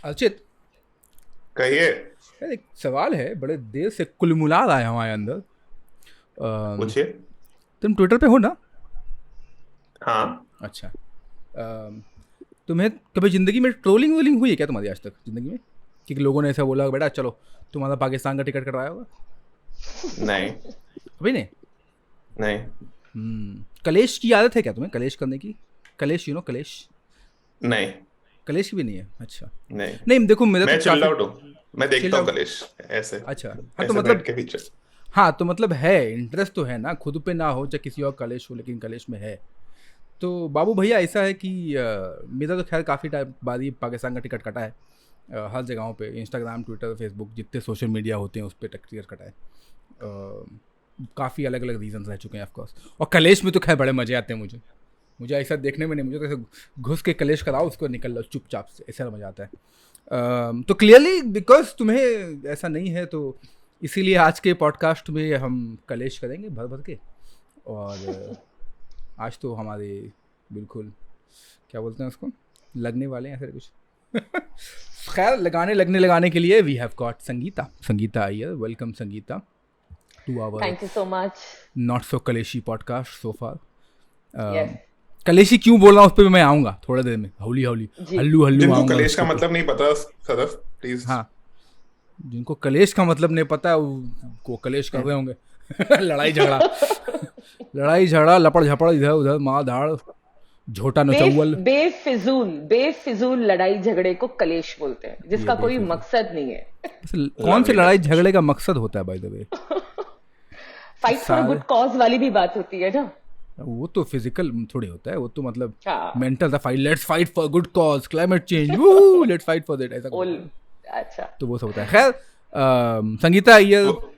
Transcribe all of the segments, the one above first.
अर्चित, कहिए। यार एक सवाल है, बड़े देर से कुलमुलाद आया हमारे अंदर। पूछिए। तुम ट्विटर पे हो ना? हाँ। अच्छा। अम, तुम्हें कभी ज़िंदगी में ट्रोलिंग वोलिंग हुई है क्या तुम्हारी आज तक ज़िंदगी में? कि लोगों ने ऐसा बोला बेटा चलो तुम्हारा पाकिस्तान का टिकट कटवाया होगा? नहीं। अभी नहीं? नहीं। कलेश की आदत है क्या तुम्हें, कलेश करने की? कलेश, कलेश? नहीं। कलेश की भी नहीं है, अच्छा। नहीं। नहीं देखो, मेरा तो मैं चिल्ड काफ़ी आउट हूँ। मैं देखता चिल्ड हूँ आउट। कलेश। ऐसे। अच्छा, हाँ तो ऐसे मतलब, बैठ के पीछे। हाँ तो मतलब है, इंटरेस्ट तो है ना, खुद पे ना हो चाहे किसी और कलेश हो, लेकिन कलेश में है। तो बाबू भैया ऐसा है कि मेरा तो खैर काफ़ी टाइम बाद ही पाकिस्तान का टिकट कटा है। हर जगहों पे इंस्टाग्राम, ट्विटर, फेसबुक, जितने सोशल मीडिया होते हैं उस पर टिकट कटा है। काफ़ी अलग अलग रीजंस रह चुके हैं ऑफकोर्स। और कलेश में तो खैर बड़े मज़े आते हैं मुझे। मुझे ऐसा देखने में नहीं, मुझे तो ऐसे घुस के कलेश कराओ, उसको निकल लो चुपचाप से, ऐसा मज़ा आता है। तो क्लियरली बिकॉज तुम्हें ऐसा नहीं है, तो इसीलिए आज के पॉडकास्ट में हम कलेश करेंगे भर भर के। और आज तो हमारे बिल्कुल, क्या बोलते हैं उसको, लगने वाले हैं ऐसे कुछ। खैर, लगाने के लिए we have got Sangeeta, Sangeeta Iyer. Welcome Sangeeta to our Thank you so much. Not so कलेशी पॉडकास्ट सो फार। Yes. कलेशी क्यों बोल रहा हूँ उस पर भी मैं आऊँगा थोड़ी देर में, हौली हौली, जी. हल्लू हल्लू जिनको आऊँगा कलेश उसके का ऊपर। मतलब नहीं पता, सदफ प्लीज। हाँ, जिनको कलेश का मतलब नहीं पता है वो कलेश कर रहे होंगे। लड़ाई झगड़ा, लड़ाई झगड़ा, लपड़ झपड़, इधर उधर, मार धाड़, झोटा नचौवल। बेफिजूल लड़ाई झगड़े को कलेश बोलते हैं, ये जिसका कोई बेफिजूल, मकसद नहीं है. वैसे कौन से लवली लड़ाई डेफिनेशन। झगड़े का मकसद होता है by the way? Fight for सारे, गुड कॉज वाली भी बात होती है ना. वो तो फिजिकल थोड़ी होता है, वो तो मतलब हाँ. मेंटल था, fight, let's fight for good cause, climate change, वो लेट्स फाइट फॉर दैट, ऐसा कुछ ओल. होता है। अच्छा. तो वो सब होता है। खैर, संगीता अय्यर, वो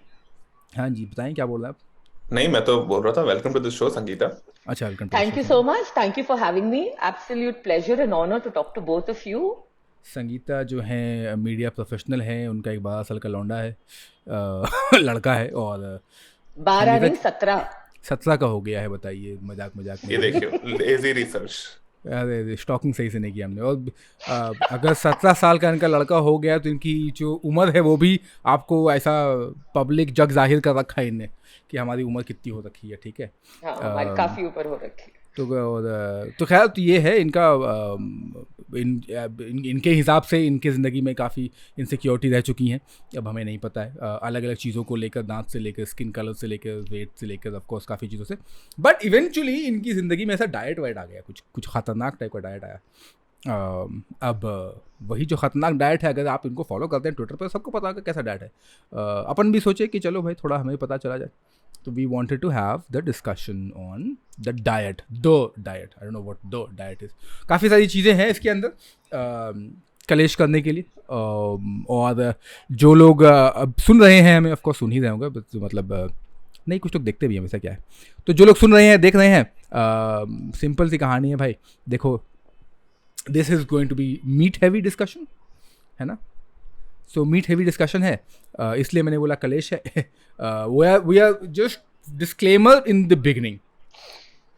हाँ जी बताएं क्या बोल रहे हैं आप? नहीं, मैं तो बोल रहा था welcome to this show Sangeeta. अच्छा, welcome to the Thank show you so Sangeeta. much. Thank you for having me. Absolute pleasure and honor to talk to both of you. Sangeeta जो हैं मीडिया प्रोफेशनल हैं, उनका एक 12 साल का लौंडा है, लड़का है। और 12 संगीता नहीं 17. 17 का हो गया है, बताइए, मजाक मजाक में ये ही। देखियो, लेजी रिसर्च। अरे स्टॉकिंग सही से नहीं किया हमने। और अगर 17 साल का इनका लड़का हो गया तो इनकी जो उम्र है वो भी आपको ऐसा पब्लिक जग जाहिर कर रखा है इनने कि हमारी उम्र कितनी हो रखी है, ठीक है। हाँ, हमारी काफी ऊपर हो रखी है. तो और तो खैर, तो ये है इनका इनके हिसाब से इनके ज़िंदगी में काफ़ी इनसिक्योरिटी रह चुकी हैं। अब हमें नहीं पता है, अलग अलग चीज़ों को लेकर, दांत से लेकर, स्किन कलर से लेकर, वेट से लेकर, ऑफ कोर्स काफ़ी चीज़ों से। बट इवेंचुअली इनकी ज़िंदगी में ऐसा डाइट वाइट आ गया, कुछ कुछ ख़तरनाक टाइप का डाइट आया। अब वही जो ख़तरनाक डाइट है, अगर आप इनको फॉलो करते हैं ट्विटर पर, सबको पता होगा कैसा डाइट है। अपन भी सोचे कि चलो भाई थोड़ा हमें पता चला जाए, तो we wanted to have the discussion on the diet, I don't know what the diet is। काफ़ी सारी चीज़ें हैं इसके अंदर कलेश करने के लिए। और जो लोग अब सुन रहे हैं हमें, ऑफ कोर्स सुन ही रहे होंगे, मतलब नहीं, कुछ लोग देखते भी हैं, वैसा क्या है। तो जो लोग सुन रहे हैं, देख रहे हैं, सिंपल सी कहानी है भाई। देखो, this is going to be meat heavy discussion, है ना? सो मीट हैवी डिस्कशन है, इसलिए मैंने बोला कलेश है। We are just disclaimer in the beginning,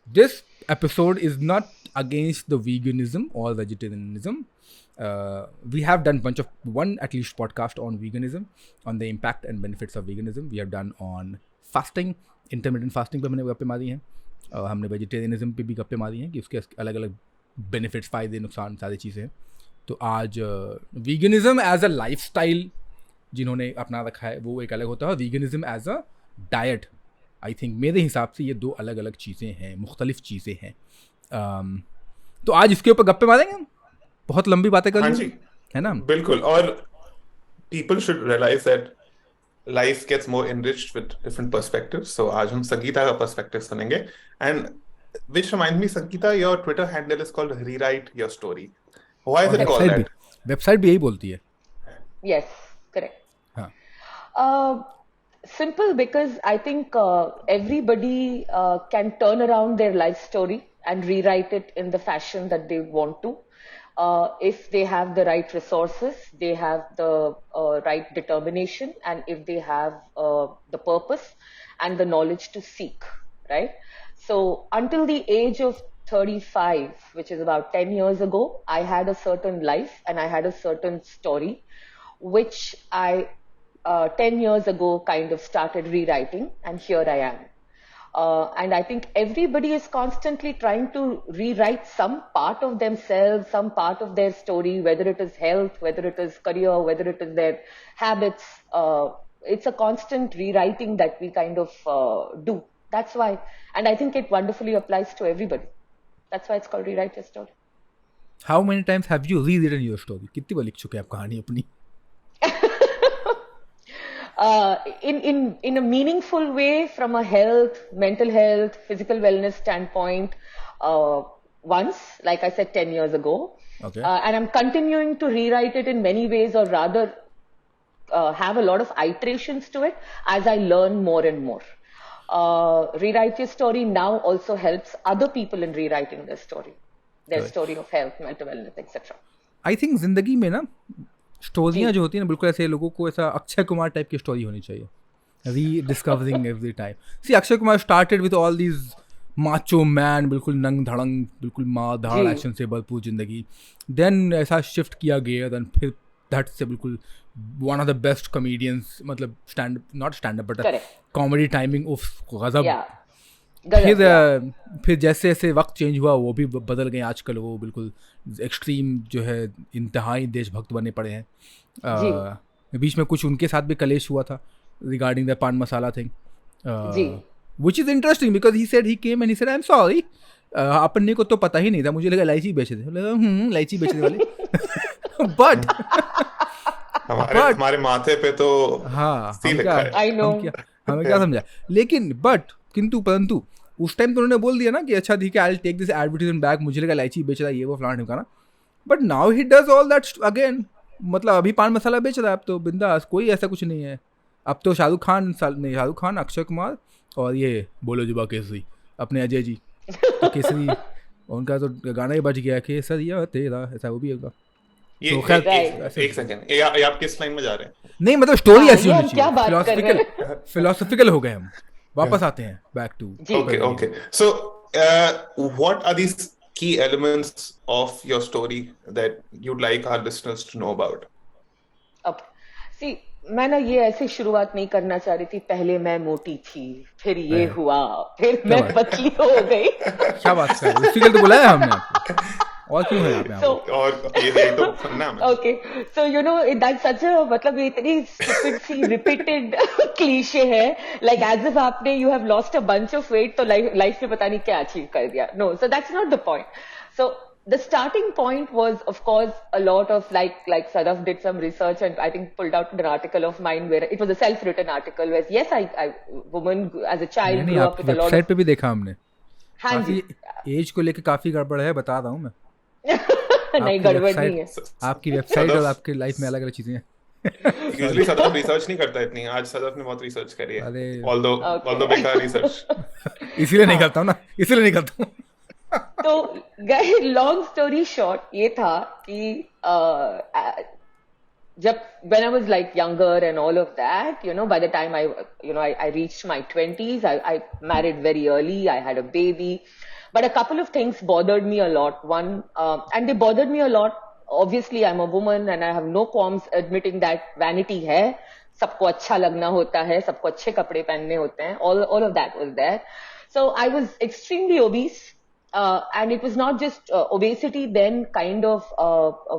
this episode is not against the veganism or vegetarianism. We have done bunch of one at least podcast on veganism, on the impact and benefits of veganism. We have done on fasting, intermittent fasting पे मैंने गप्पे मारी हैं, और हमने vegetarianism पे भी गप्पे मारी हैं कि उसके अलग अलग बेनिफिट्स, फ़ायदे, नुकसान, सारी चीज़ें हैं। तो आज वीगनिज़म एज अ लाइफस्टाइल जिन्होंने अपना रखा है वो एक अलग होता है, veganism as a diet, I think मेरे हिसाब से ये दो अलग अलग चीज़ें हैं, मुख्तलिफ चीज़ें हैं। तो आज इसके ऊपर गप्पे मारेंगे हम, बहुत लंबी बातें कर हाँ ली, जी, है ना? बिल्कुल। और people should realize that life gets more enriched with different perspectives. So आज हम संगीता का perspective सुनेंगे। And which reminds me, Sangeeta, your Twitter handle is called Rewrite Your Story. Why is और it called Correct. that? Website भी यही बोलती है। Yes, correct. हाँ, Uh, Simple, because I think everybody can turn around their life story and rewrite it in the fashion that they want to. If they have the right resources, they have the right determination, and if they have the purpose and the knowledge to seek, right? So until the age of 35, which is about 10 years ago, I had a certain life and I had a certain story, which I 10 years ago kind of started rewriting, and here I am. And I think everybody is constantly trying to rewrite some part of themselves, some part of their story, whether it is health, whether it is career, whether it is their habits. It's a constant rewriting that we kind of do. That's why, and I think it wonderfully applies to everybody. That's why it's called Rewrite Your Story. How many times have you rewritten your story? कितनी बार लिख चुके हैं आप कहानी अपनी? In a meaningful way, from a health, mental health, physical wellness standpoint, once, like I said, 10 years ago. Okay. And I'm continuing to rewrite it in many ways, or rather have a lot of iterations to it as I learn more and more. Rewrite Your Story now also helps other people in rewriting their story. Their Right. story of health, mental wellness, etc. I think जिंदगी में ना स्टोरियाँ जो होती हैं ना, बिल्कुल ऐसे लोगों को ऐसा अक्षय कुमार टाइप की स्टोरी होनी चाहिए, rediscovering every time. See Akshay Kumar started with all these macho man, बिल्कुल नंग धड़ंग, बिल्कुल मार धाड़ जी. एक्शन से भरपूर जिंदगी. देन ऐसा शिफ्ट किया गया, देन फिर दैट से बिल्कुल one of the best comedians, मतलब stand not stand up but Correct. Comedy timing of गजब. Yeah. Gazab, yeah. फिर जैसे जैसे वक्त चेंज हुआ वो भी बदल गए. आजकल वो बिल्कुल एक्सट्रीम जो है इंतहाई देशभक्त बने पड़े हैं. बीच में कुछ उनके साथ भी कलेश हुआ था regarding the paan masala thing, जी. Which is interesting because he said he came and he said I am sorry, अपने को तो पता ही नहीं था, मुझे लगा इलायची बेचे थे. इलायची बेचने वाले. बट हमारे माथे पे तो हाँ, सी लिखा है. I know. हमें क्या समझा. लेकिन किंतु परंतु उस टाइम तो उन्होंने बोल दिया ना कि अच्छा ठीक है, I will take this advertisement back, मुझे लगा इलायची बेच रहा है ये वो फलाना ढिमकाना. But now he does all that again. मतलब अभी पान मसाला बेच रहा है अब तो बिंदास, कोई ऐसा कुछ नहीं है. अब तो शाहरुख खान, अक्षय कुमार और ये बोलो जुबा केसरी, अपने अजय जी तो केसरी, उनका तो गाना ही बज गया केसरिया तेरा, ऐसा वो भी होगा. ये तो खैर, एक सेकंड, ये आप किस लाइन में जा रहे हैं? नहीं मतलब स्टोरी ऐसी ये होनी हम क्या बात कर रहे चाहिए. फिलोसफिकल हो गए हम. वापस आते हैं back to. Okay. So, what are these key elements of your story that you'd like our listeners to know about? अब सी, मैं ना ये ऐसे शुरुआत नहीं करना चाह रही थी. पहले मैं मोटी थी, फिर ये हुआ, फिर मैं पतली हो गई. क्या बात कर रहे हो? इसी के लिए तो बुलाया हमने आपको. और क्यों है आप यहाँ So, पे? और ये तो सुनना है. okay, so you know that's such a, मतलब ये इतनी stupid सी repeated cliche है, like as if आपने you have lost a bunch of weight तो life में पता नहीं क्या achieve कर दिया. No, so that's not the point. So the starting point was of course a lot of like Sadaf did some research and I think pulled out an article of mine where it was a self-written article where yes I woman as a child नहीं, grew आप up with a lot website of. पे भी देखा हमने. हाँ जी. काफी as को लेके काफी गड़बड़ है, बता रहा हूँ मैं. नहीं, गड़बड़ नहीं है. आपकी वेबसाइट और आपके लाइफ में अलग अलग चीजें हैं. यूजुअली सदफ रिसर्च नहीं करता इतनी. आज सदफ ने बहुत रिसर्च करी है. अरे. ऑल्दो बेकार रिसर्च. इसीलिए नहीं करता हूँ ना, इसीलिए नहीं करता हूँ. तो लॉन्ग स्टोरी शॉर्ट ये था कि जब when I was like younger and all of that, you know, by the time I reached my 20s, I married very early, I had a baby, but a couple of things bothered me a lot. One, and they bothered me a lot. Obviously, I'm a woman and I have no qualms admitting that vanity है. सबको अच्छा लगना होता है, सबको अच्छे कपड़े पहनने होते हैं. All of that was there. So I was extremely obese. And it was not just obesity then kind of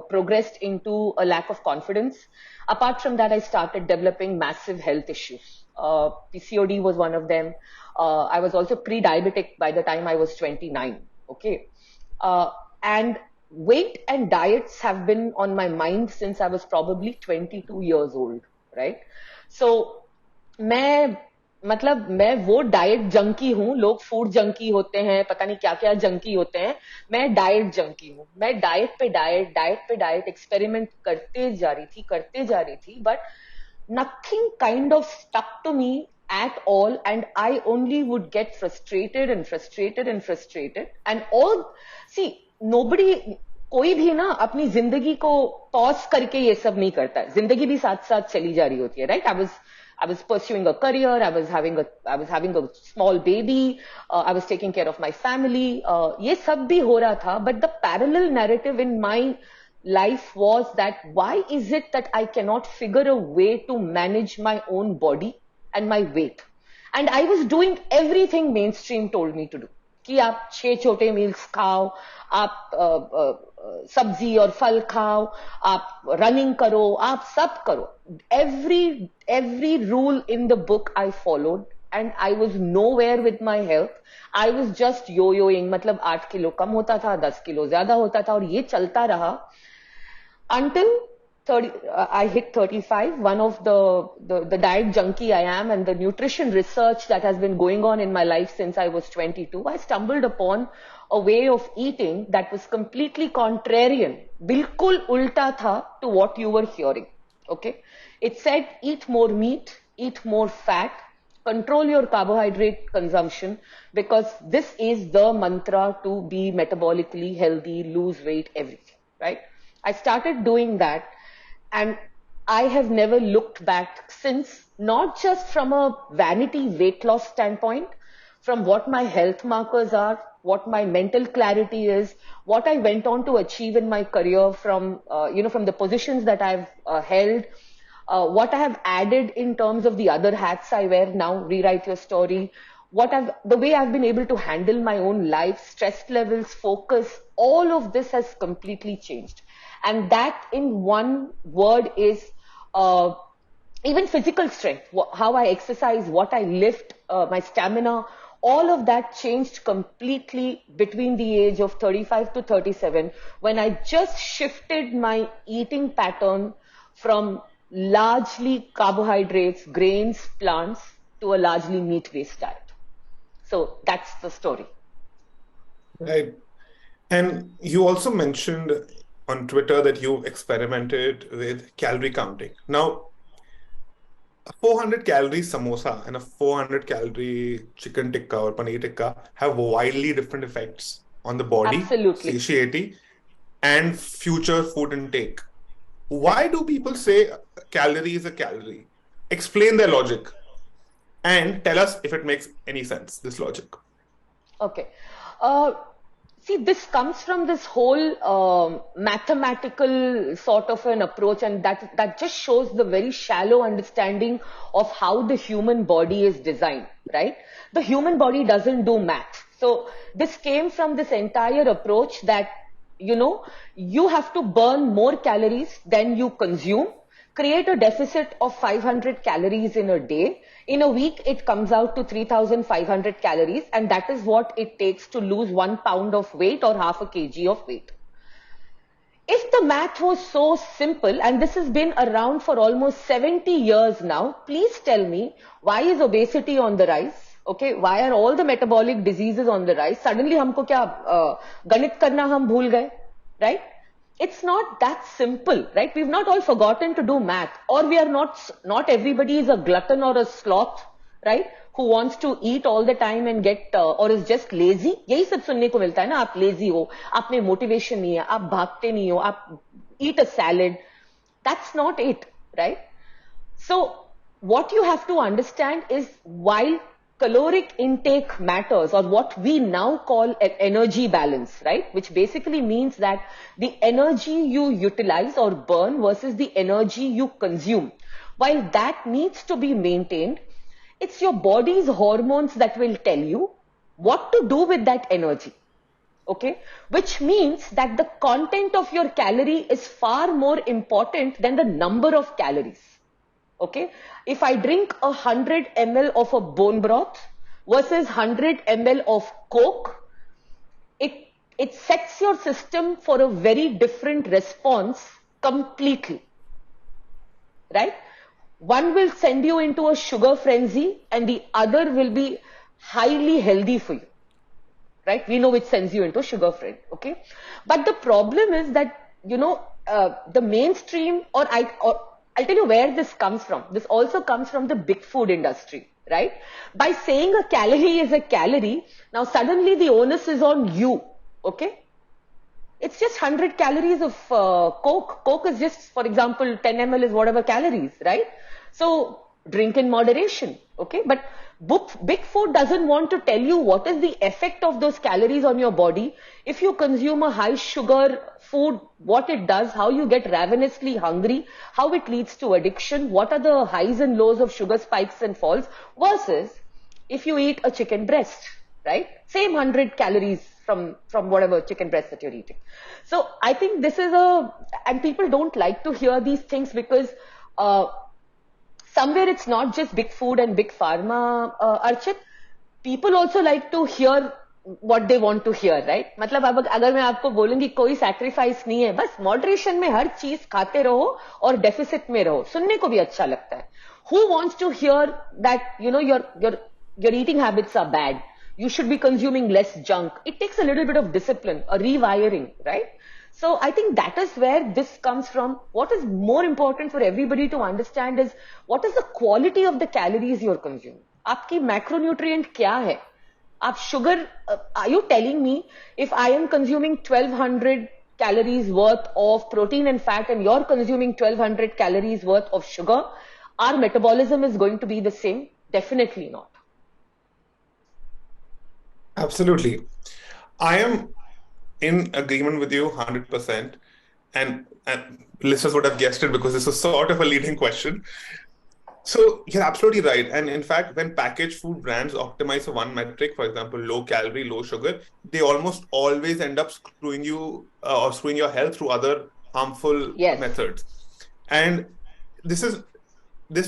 progressed into a lack of confidence. Apart from that, I started developing massive health issues. PCOD was one of them. I was also pre-diabetic by the time I was 29. Okay. And weight and diets have been on my mind since I was probably 22 years old. Right. So, मैं वो diet junkie हूँ. लोग food junkie होते हैं, पता नहीं क्या क्या जंकी होते हैं. मैं डाइट जंकी हूँ. मैं डाइट पे डाइट एक्सपेरिमेंट करते जा रही थी but nothing kind of stuck to me at all, and I only would get frustrated and all. See, nobody, कोई भी ना अपनी जिंदगी को पॉज करके ये सब नहीं करता है. जिंदगी भी साथ साथ चली जा रही होती है. Right. I was pursuing a career. I was having a small baby. I was taking care of my family. ये सब भी हो रहा था. But the parallel narrative in my life was that why is it that I cannot figure a way to manage my own body and my weight? And I was doing everything mainstream told me to do. कि आप 6 छोटे meals खाओ, आप सब्जी और फल खाओ, आप रनिंग करो, आप सब करो. Every rule in the book I followed, and I was nowhere with my health. I was just yo-yoing, मतलब 8 किलो कम होता था, 10 किलो ज्यादा होता था, और ये चलता रहा until 30, I hit 35. One of the diet junkie I am, and the nutrition research that has been going on in my life since I was 22, I stumbled upon a way of eating that was completely contrarian, bilkul ulta tha to what you were hearing. Okay, it said eat more meat, eat more fat, control your carbohydrate consumption, because this is the mantra to be metabolically healthy, lose weight, everything, right? I started doing that, and I have never looked back since, not just from a vanity weight loss standpoint, from what my health markers are, what my mental clarity is, what I went on to achieve in my career from, from the positions that I've held, what I have added in terms of the other hats I wear now, rewrite your story, the way I've been able to handle my own life, stress levels, focus, all of this has completely changed. And that in one word is even physical strength, how I exercise, what I lift, my stamina, all of that changed completely between the age of 35 to 37 when I just shifted my eating pattern from largely carbohydrates, grains, plants to a largely meat-based diet. So that's the story. Right. And you also mentioned on Twitter that you experimented with calorie counting. Now, a 400 calorie samosa and a 400 calorie chicken tikka or paneer tikka have widely different effects on the body, Absolutely, satiety, and future food intake. Why do people say a calorie is a calorie? Explain their logic and tell us if it makes any sense, this logic. Okay. See, this comes from this whole mathematical sort of an approach, and that just shows the very shallow understanding of how the human body is designed, right? The human body doesn't do math. So this came from this entire approach that, you have to burn more calories than you consume, create a deficit of 500 calories in a day. In a week, it comes out to 3,500 calories, and that is what it takes to lose 1 pound of weight or half a kg of weight. If the math was so simple, and this has been around for almost 70 years now, please tell me, why is obesity on the rise? Okay, why are all the metabolic diseases on the rise? Suddenly, हमको क्या गणित करना हम भूल गए, right? It's not that simple, right? We've not all forgotten to do math, or we are not everybody is a glutton or a sloth, right? Who wants to eat all the time and get, or is just lazy. यही सब सुनने को मिलता है ना, आप lazy हो, आप में motivation नहीं है, आप भागते नहीं हो, आप eat a salad. That's not it, right? So what you have to understand is, while caloric intake matters, or what we now call an energy balance, right? Which basically means that the energy you utilize or burn versus the energy you consume. While that needs to be maintained, it's your body's hormones that will tell you what to do with that energy. Okay? Which means that the content of your calorie is far more important than the number of calories. Okay, if I drink 100 ml of a bone broth versus 100 ml of Coke, it sets your system for a very different response completely, right? One will send you into a sugar frenzy, and the other will be highly healthy for you, right? We know which sends you into a sugar frenzy, okay? But the problem is that, the mainstream, I'll tell you where this comes from. This also comes from the big food industry, right? By saying a calorie is a calorie, now suddenly the onus is on you, okay? It's just 100 calories of Coke. Coke is just, for example, 10 ml is whatever calories, right? So drink in moderation. Okay, but big food doesn't want to tell you what is the effect of those calories on your body. If you consume a high sugar food, what it does, how you get ravenously hungry, how it leads to addiction, what are the highs and lows of sugar spikes and falls, versus if you eat a chicken breast, right? Same 100 calories from whatever chicken breast that you're eating. So I think this is and people don't like to hear these things because somewhere it's not just big food and big pharma, Archit. People also like to hear what they want to hear, right? मतलब अब अगर मैं आपको बोलूंगी कोई sacrifice नहीं है, बस moderation में हर चीज खाते रहो और deficit में रहो, सुनने को भी अच्छा लगता है. Who wants to hear that, you know, your eating habits are bad? You should be consuming less junk. It takes a little bit of discipline, a rewiring, right? So I think that is where this comes from. What is more important for everybody to understand is what is the quality of the calories you're consuming. आपकी macronutrient क्या है? आप sugar, are you telling me if I am consuming 1200 calories worth of protein and fat and you're consuming 1200 calories worth of sugar, our metabolism is going to be the same? Definitely not. Absolutely. I am in agreement with you 100%. And listeners would have guessed it because this is sort of a leading question. So you're absolutely right. And in fact, when packaged food brands optimize for one metric, for example, low calorie, low sugar, they almost always end up screwing you or screwing your health through other harmful methods. And this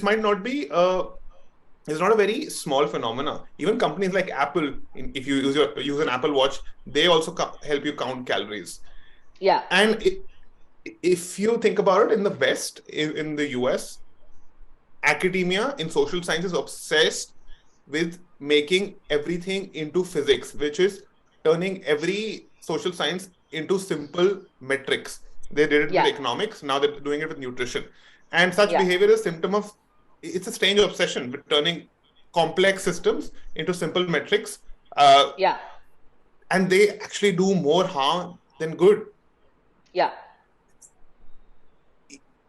might not be it's not a very small phenomena. Even companies like Apple, if you use an Apple Watch, they also help you count calories. Yeah. And if you think about it, in the West, in the US, academia in social science is obsessed with making everything into physics, which is turning every social science into simple metrics. They did it with economics, now they're doing it with nutrition. And such behavior is a symptom of, it's a strange obsession with turning complex systems into simple metrics. And they actually do more harm than good. Yeah.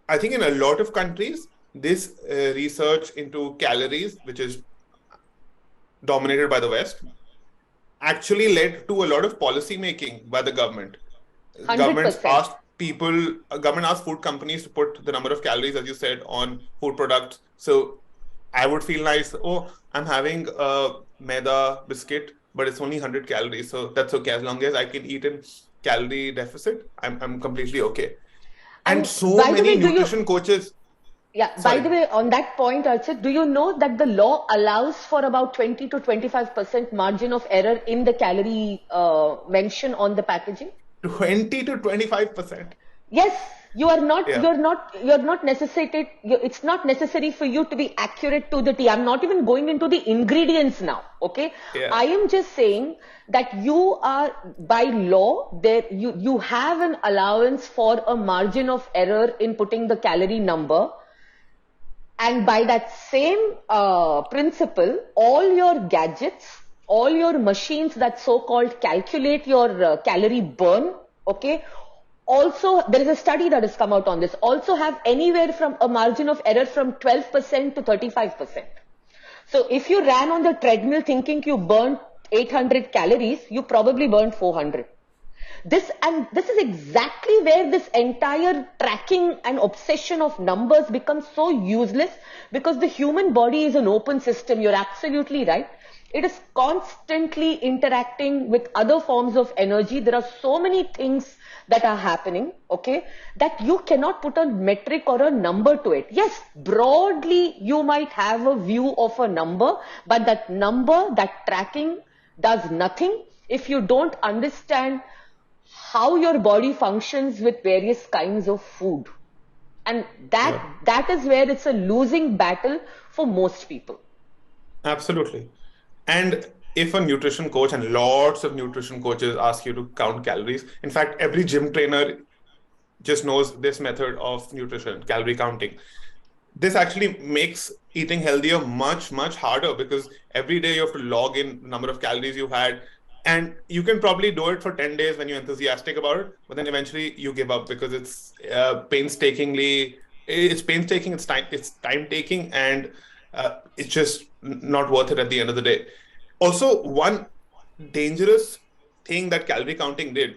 I think in a lot of countries, this research into calories, which is dominated by the West, actually led to a lot of policy making by the government. 100%. Government asked food companies to put the number of calories, as you said, on food products. So I would feel nice, I'm having a maida biscuit, but it's only 100 calories. So that's okay. As long as I can eat in calorie deficit, I'm completely okay. And so many nutrition coaches... Yeah, by the way, on that point, Archit, do you know that the law allows for about 20 to 25% margin of error in the calorie mention on the packaging? 20 to 25%? Yes, you're not necessitated. It's not necessary for you to be accurate to the T. I'm not even going into the ingredients now. Okay. Yeah. I am just saying that you are, by law, you have an allowance for a margin of error in putting the calorie number. And by that same principle, all your gadgets, all your machines that so-called calculate your calorie burn, okay, also, there is a study that has come out on this, also have anywhere from a margin of error from 12% to 35%. So if you ran on the treadmill thinking you burned 800 calories, you probably burned 400. This is exactly where this entire tracking and obsession of numbers becomes so useless, because the human body is an open system. You're absolutely right. It is constantly interacting with other forms of energy. There are so many things that are happening, okay, that you cannot put a metric or a number to it. Yes, broadly you might have a view of a number, but that number, that tracking does nothing if you don't understand how your body functions with various kinds of food. And that is where it's a losing battle for most people. Absolutely. And if a nutrition coach, and lots of nutrition coaches ask you to count calories, in fact, every gym trainer just knows this method of nutrition, calorie counting. This actually makes eating healthier much, much harder, because every day you have to log in the number of calories you've had. And you can probably do it for 10 days when you're enthusiastic about it, but then eventually you give up because it's painstaking, it's time taking, and It's just not worth it at the end of the day. Also, one dangerous thing that calorie counting did,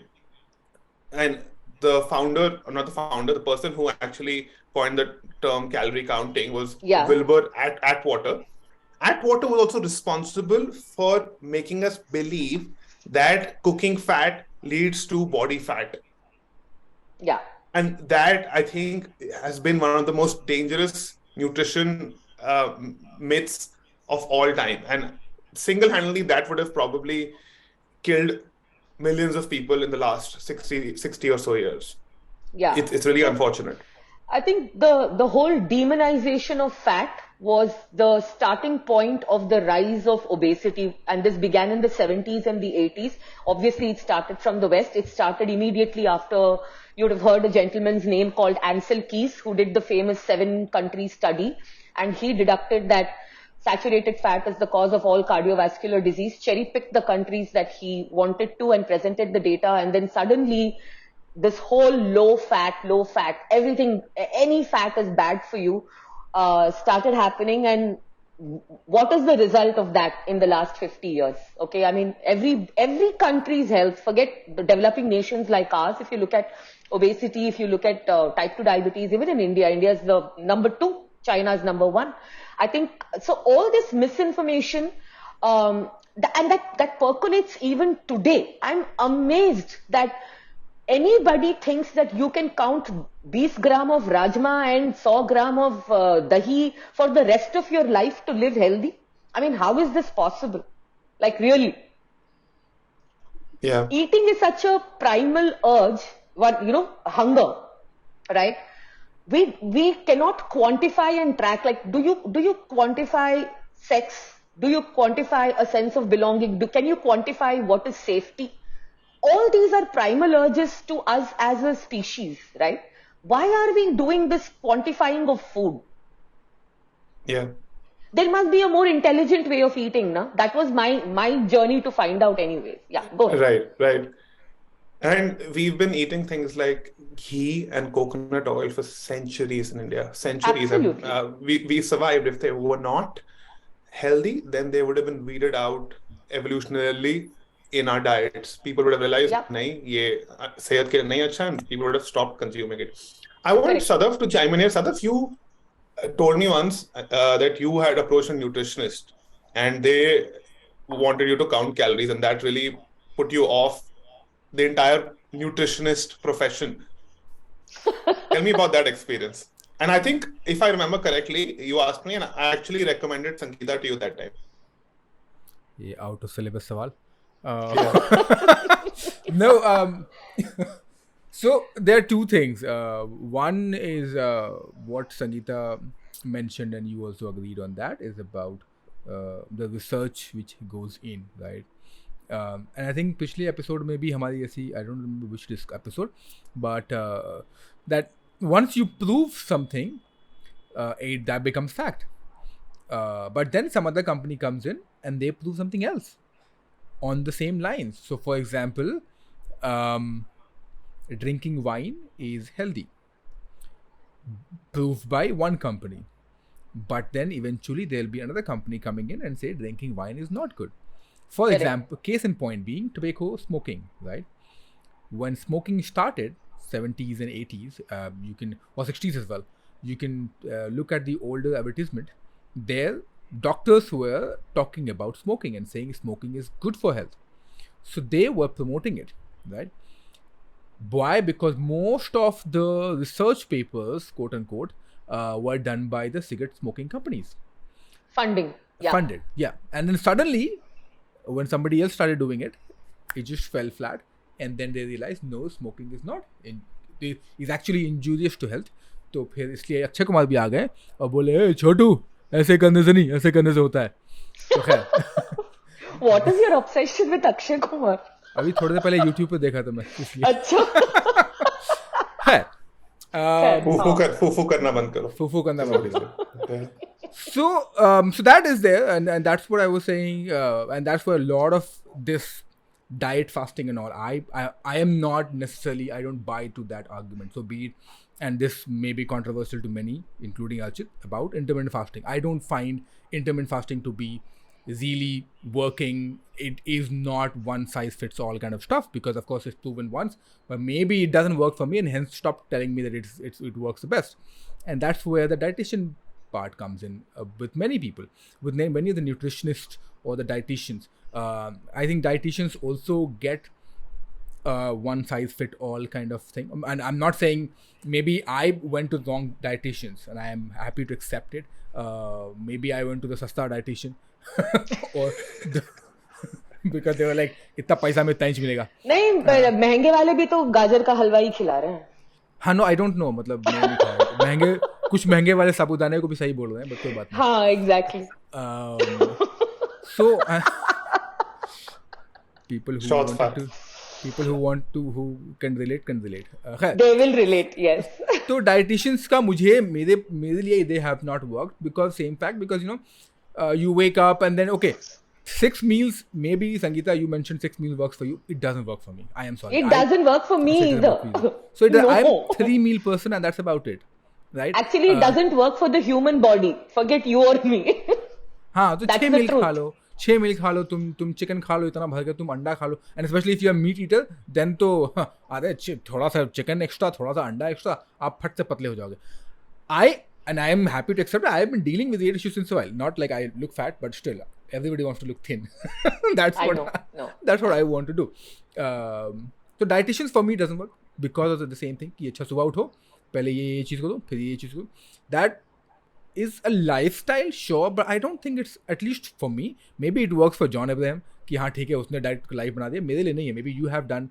and the founder, or not the founder, the person who actually coined the term calorie counting was Yeah, Wilbur Atwater. Atwater was also responsible for making us believe that cooking fat leads to body fat. yeah, And that, I think, has been one of the most dangerous nutrition myths of all time. And single-handedly, that would have probably killed millions of people in the last 60 or so years. yeah. It's really So unfortunate. I think the whole demonization of fat was the starting point of the rise of obesity, and this began in the 70s and the 80s. Obviously, it started from the West. It started immediately after, you'd have heard a gentleman's name called Ansel Keys, who did the famous 7-country study, and he deducted that saturated fat is the cause of all cardiovascular disease, cherry-picked the countries that he wanted to and presented the data, and then suddenly this whole low fat, everything, any fat is bad for you, started happening. And what is the result of that in the last 50 years? Okay, I mean, every country's health, forget the developing nations like ours, if you look at obesity, if you look at type 2 diabetes, even in India is the number 2, China is number 1. I think, so all this misinformation, and that percolates even today. I'm amazed that anybody thinks that you can count 20 gram of rajma and 100 gram of dahi for the rest of your life to live healthy. I mean, how is this possible? Like, really? Yeah. Eating is such a primal urge, hunger, right? We cannot quantify and track. Like, do you quantify sex? Do you quantify a sense of belonging? Can you quantify what is safety? All these are primal urges to us as a species, right? Why are we doing this quantifying of food? Yeah. There must be a more intelligent way of eating, na? That was my journey to find out anyways. Yeah, go ahead. Right. And we've been eating things like ghee and coconut oil for centuries in India. Centuries. And Absolutely. we survived. If they were not healthy, then they would have been weeded out evolutionarily in our diets. People would have realized, Yeah, nahi, ye sehat ke liye nahi acha, and people would have stopped consuming it. I want correct. Sadaf to chime in here. Sadaf, you told me once that you had approached a nutritionist and they wanted you to count calories, and that really put you off the entire nutritionist profession. Tell me about that experience. And I think, if I remember correctly, you asked me, and I actually recommended Sangeetha to you that time. ये out of syllabus सवाल. Yeah. No, so there are two things. One is what Sangeeta mentioned, and you also agreed on that, is about the research which goes in, right? And I think पिछले episode में भी हमारी ऐसी, I don't remember which episode, but that once you prove something, that becomes fact. But then some other company comes in and they prove something else on the same lines. So, for example, drinking wine is healthy, proved by one company. But then eventually there'll be another company coming in and say drinking wine is not good. For Correct. example, case in point being tobacco smoking, right? When smoking started, 70s and 80s, or 60s as well, you can look at the older advertisement. There, doctors were talking about smoking and saying smoking is good for health. So they were promoting it, right? Why? Because most of the research papers, quote unquote, were done by the cigarette smoking companies. Funding. Yeah. Funded, yeah. And then suddenly, when somebody else started doing it, it just fell flat. And then they realized, no, smoking is not, is actually injurious to health. तो फिर इसलिए अक्षय कुमार भी आ गए और बोले छोटू ऐसे करने से नहीं, ऐसे करने से होता है. तो खैर What is your obsession with Akshay Kumar? अभी थोड़ी देर पहले YouTube पे देखा था मैं, इसलिए. अच्छा. है फूफू करना बंद करो. फूफू करना बंद करो. So that is there, and that's what I was saying, and that's where a lot of this diet fasting and all, I am not necessarily, I don't buy to that argument. So be it and this may be controversial to many, including Archit, about intermittent fasting. I don't find intermittent fasting to be really working. It is not one size fits all kind of stuff, because of course it's proven once, but maybe it doesn't work for me, and hence stop telling me that it works the best. And that's where the dietitian part comes in with many people, with many of the nutritionists or the dietitians. I think dietitians also get one size fit all kind of thing, and I'm not saying, maybe I went to wrong dietitians and I am happy to accept it. Maybe I went to the sasta dietitian or because they were like, इतना पैसा में इतना inch मिलेगा. नहीं, महंगे वाले भी तो गाजर का हलवा ही खिला रहे हैं. हाँ, नो आई डोंट नो, मतलब मैंने नहीं खाया. महंगे, कुछ महंगे वाले साबूदाने को भी सही बोल रहे हैं, बट कोई बात नहीं. हाँ, exactly. So people who can relate can relate. They will relate, yes. तो dietitians का मेरे लिए they have not worked, because same fact, because you know, you wake up and then okay, 6 meals, maybe Sangeetha, you mentioned 6 meals works for you. It doesn't work for me. I am sorry. It doesn't work for me either. So No. I'm 3 meal person, and that's about it, right? Actually, it doesn't work for the human body. Forget you or me. हाँ, तो That's 6 the meal truth. खा लो, 6 मील खा लो, तुम chicken खा लो इतना भर के, तुम अंडा खा लो, and specially if you are meat eater, then तो अरे थोड़ा सा चिकन एक्स्ट्रा, थोड़ा सा अंडा एक्स्ट्रा, आप फट से पतले हो जाओगे. I am happy to accept it. I have been dealing with weight issues since a while. Not like I look fat, but still, everybody wants to look thin. That's what I want to do. So dietitians for me doesn't work because of the same thing. कि अच्छा सुबह उठो, पहले ये चीज़ को दो, फिर ये चीज़ को. That is a lifestyle, sure, but I don't think it's, at least for me, maybe it works for John Abraham, कि हाँ ठीक है, उसने डाइट को लाइफ बना दिया, मेरे लिए नहीं है. Maybe you have done,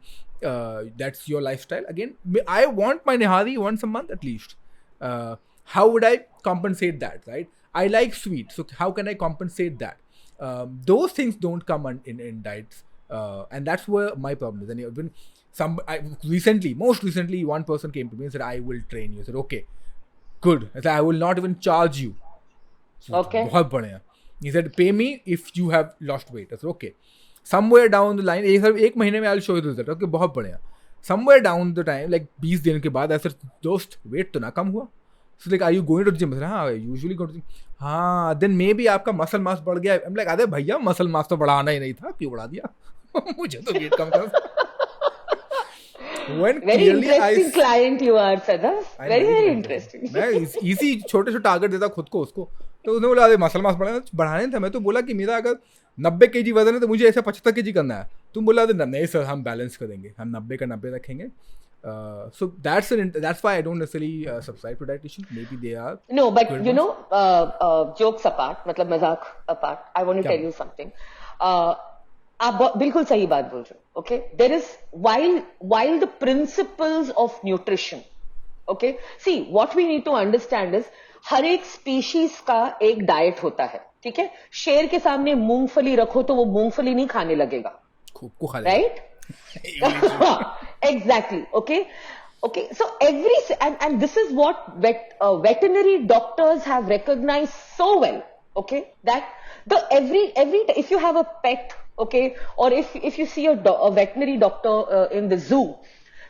that's your lifestyle. Again, I want my nihari once a month at least. How would I compensate that, right? I like sweet, so how can I compensate that? Those things don't come in diets, and that's where my problem is. And even most recently, one person came to me and said, I will train you. I said, okay, good. I said, I will not even charge you. So Okay. बहुत बढ़िया. He said, pay me if you have lost weight. I said, okay. Somewhere down the line, एक महीने में I'll show you the result. Okay, बहुत बढ़िया. Somewhere down the time, like 20 दिन के बाद, I said, दोस्त, weight तो ना कम हुआ. So like, are you going to the gym? I said, हाँ, I usually go to the gym. हाँ, then maybe आपका muscle mass बढ़ गया. I'm like, अरे भैया, muscle mass तो बढ़ाना ही नहीं था, क्यों बढ़ा दिया? मुझे तो weight कम करना. When Very interesting client you are, Sadaf. Very interesting. मैं इसी छोटे टारगेट देता खुद को उसको, तो उसने बोला अरे मसल मास बढ़ाने था. मैं तो बोला कि मेरा अगर 90 kg वजन है तो मुझे ऐसा 75 kg करना है. तुम बोला नहीं सर, हम बैलेंस करेंगे, हम 90 का 90 रखेंगे. So that's why I don't necessarily subscribe to dietitians. Maybe they are. No, but you know, jokes apart, मतलब मजाक apart, I want to tell you something. आप बिल्कुल सही बात बोल रहे हो. Okay, there is while the principles of nutrition, okay, see what we need to understand is हर एक species का एक diet होता है. ठीक है, शेर के सामने मूंगफली रखो तो वो मूंगफली नहीं खाने लगेगा, right? Exactly. Okay. So and this is what veterinary doctors have recognized so well. Okay, that every if you have a pet, okay, or if you see a veterinary doctor in the zoo,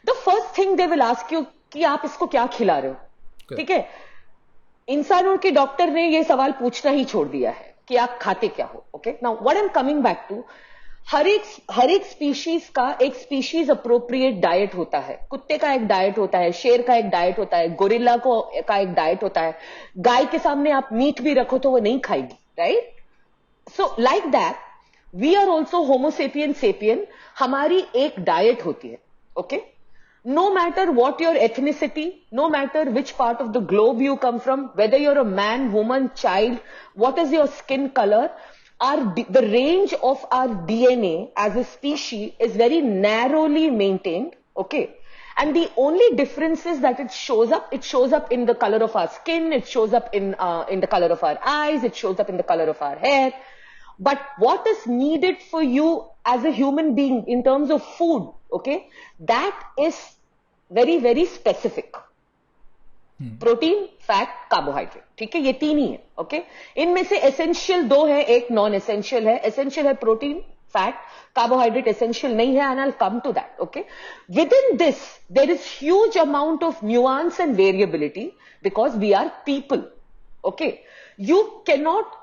the first thing they will ask you कि आप इसको क्या खिला रहे हो. ठीक है, इंसानों के डॉक्टर ने ये सवाल पूछना ही छोड़ दिया है कि आप खाते क्या हो. Okay, now what I'm coming back to, हर एक स्पीशीज का एक स्पीशीज अप्रोप्रिएट डाइट होता है. कुत्ते का एक डाइट होता है, शेर का एक डाइट होता है, गोरिल्ला का एक डाइट होता है. गाय के सामने आप मीट भी रखो तो वो नहीं खाएगी, right? So like that we are also homo sapien sapien. हमारी एक डाइट होती है. Okay, no matter what your ethnicity, no matter which part of the globe you come from, whether you're a man, woman, child, what is your skin color, the range of our DNA as a species is very narrowly maintained. Okay, and the only difference is that it shows up in the color of our skin, it shows up in the color of our eyes, it shows up in the color of our hair. But what is needed for you as a human being in terms of food, okay, that is very very specific. Protein, fat, carbohydrate. ठीक है, ये तीन ही है. Okay, इनमें से essential 2 है, एक non essential है. एसेंशियल है protein, fat, carbohydrate essential nahi hai, and I'll come to that, okay? Within this, there is huge amount of nuance and variability because we are people, okay? You cannot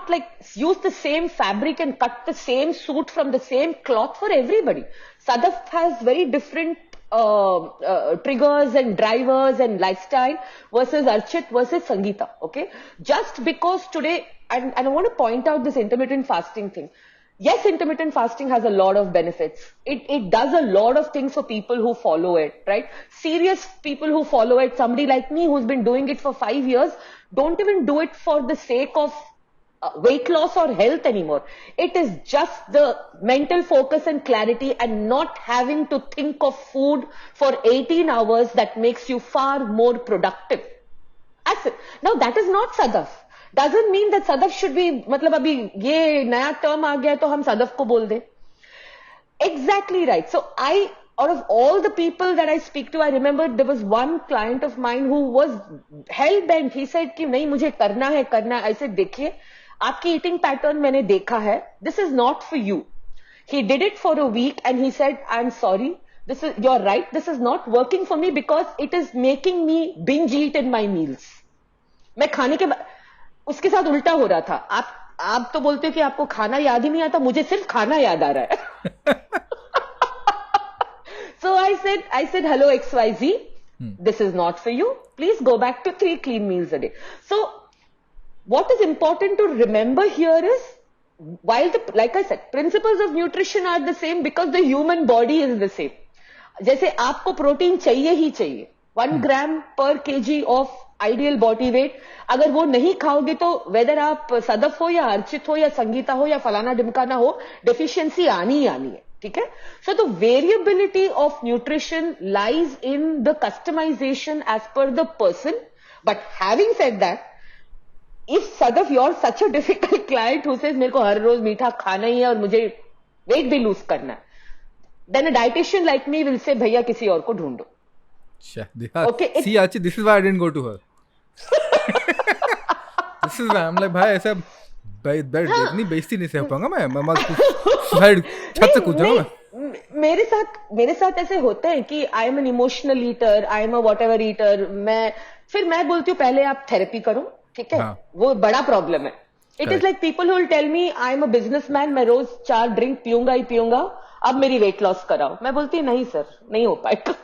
like use the same fabric and cut the same suit from the same cloth for everybody. Sadaf has very different triggers and drivers and lifestyle versus Archit versus Sangeetha, okay? Just because today, and I want to point out this intermittent fasting thing. Yes, intermittent fasting has a lot of benefits. It does a lot of things for people who follow it, right? Serious people who follow it, somebody like me who's been doing it for 5 years, don't even do it for the sake of weight loss or health anymore. It is just the mental focus and clarity and not having to think of food for 18 hours that makes you far more productive. That's it. Now that is not Sadaf. Doesn't mean that Sadaf should be, मतलब अभी ये नया term आ गया तो हम Sadaf को बोल दें. Exactly right. So out of all the people that I speak to, I remember there was one client of mine who was hell bent. He said कि नहीं मुझे करना है. I said देखिए आपकी eating pattern मैंने देखा है. This is not for you. He did it for a week and he said, I'm sorry. You're right. This is not working for me because it is making me binge eat in my meals. मैं खाने के उसके साथ उल्टा हो रहा था. आप तो बोलते हो कि आपको खाना याद ही नहीं आता. मुझे सिर्फ खाना याद आ रहा है. So I said, hello XYZ. This is not for you. Please go back to 3 clean meals a day. So what is important to remember here is, while like I said, principles of nutrition are the same because the human body is the same. जैसे आपको protein चाहिए ही चाहिए 1 gram per kg of ideal body weight. अगर वो नहीं खाओगे तो weather आप सदफ हो या अर्चित हो या संगीता हो या फलाना ढिमकाना हो, डेफिशिएंसी आनी ही आनी है. ठीक है. So the variability of nutrition lies in the customization as per the person. But having said that, if Sadaf, you're such a difficult client who says मेरे को हर रोज मीठा खाना ही है और मुझे weight भी lose करना है, then a dietitian like me will say भैया किसी और को ढूंढो. Okay, see Archit, this is why I didn't go to her. This is why I'm like भाई ऐसा इतनी बेइज्जती नहीं सह पाऊंगा मैं साइड छत से कूद जाऊंगा. मेरे साथ ऐसे होते हैं कि I am an emotional eater, I am a whatever eater. मैं बोलती हूँ पहले आप थेरेपी करो. ठीक है. वो बड़ा प्रॉब्लम है. It is like people who will tell me I am a businessman, मैं रोज 4 ड्रिंक पीऊंगा ही पीऊंगा, अब मेरी वेट लॉस कराओ. मैं बोलती नहीं सर, नहीं हो पाएगा,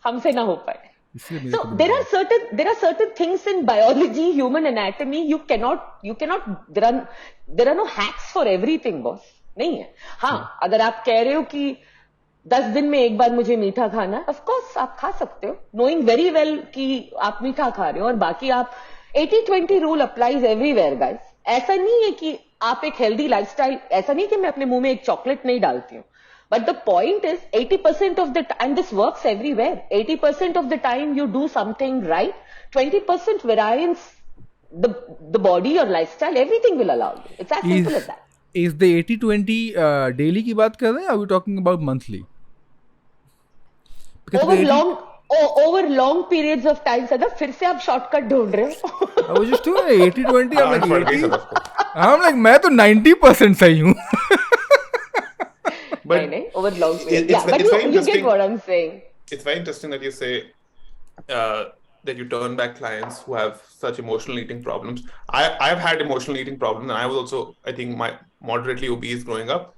हमसे ना हो पाए. So there are certain things in biology, human anatomy, you cannot there are no hacks for everything, boss. नहीं है. हाँ, अगर आप कह रहे हो कि 10 दिन में एक बार मुझे मीठा खाना है, of course आप खा सकते हो, knowing very well कि आप मीठा खा रहे हो. और बाकी आप 80-20 rule applies everywhere, guys. ऐसा नहीं है कि आप एक healthy lifestyle, ऐसा नहीं कि मैं अपने मुंह में एक चॉकलेट नहीं डालती हूँ. But the point is 80% of the time, and this works everywhere, 80% of the time you do something right, 20% variance, the body, your lifestyle, everything will allow you. It's as simple as that. Is the 80-20 daily की बात कर रहे हैं? Are we talking about monthly? Over long periods of time, Sadaf, फिर से आप shortcut ढूंढ रहे हो. I was just doing 80-20. I'm like मैं तो 90% सही हूँ. But over long period. But you get what I'm saying. It's very interesting that you say that you turn back clients who have such emotional eating problems. I've had emotional eating problems, and I was also, I think, moderately obese growing up.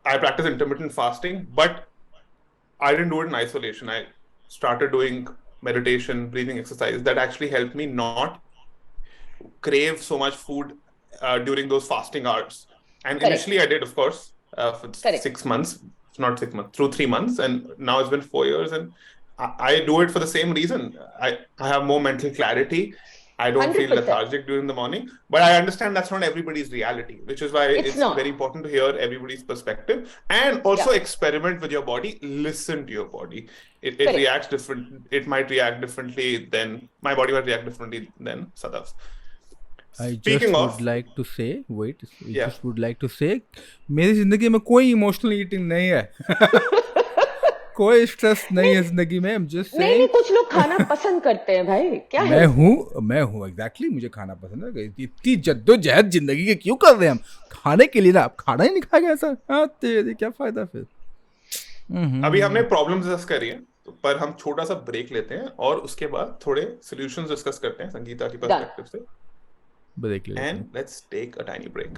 I practice intermittent fasting, but I didn't do it in isolation. I started doing meditation, breathing exercise that actually helped me not crave so much food during those fasting hours. And initially I did, of course, for 6 months, not 6 months, through 3 months, and now it's been 4 years, and I do it for the same reason. I have more mental clarity. I don't 100%. Feel lethargic during the morning, but I understand that's not everybody's reality, which is why it's very important to hear everybody's perspective and also experiment with your body. Listen to your body. It reacts different. It might react differently than my body might react differently than Sadaf's. I just would like to say, just would like to say, मेरी जिंदगी में कोई emotional eating नहीं है. कोई stress नहीं है जिंदगी में. I'm just नहीं saying. कुछ लोग खाना पसंद करते हैं भाई, क्या है मैं हूँ एग्जैक्टली. मुझे खाना पसंद है. इतनी जद्दोजहद जिंदगी के क्यों कर रहे हैं हम खाने के लिए ना. आप खाना ही नहीं खाएगा ऐसा. हाँ तेरे क्या फायदा फिर. अभी हमने प्रॉब्लम्स डिस्कस करी है, पर हम छोटा सा ब्रेक लेते हैं और उसके बाद थोड़े सॉल्यूशंस डिस्कस करते हैं संगीता की पर्सपेक्टिव से. ब्रेक ले लेते हैं. And let's take a tiny break.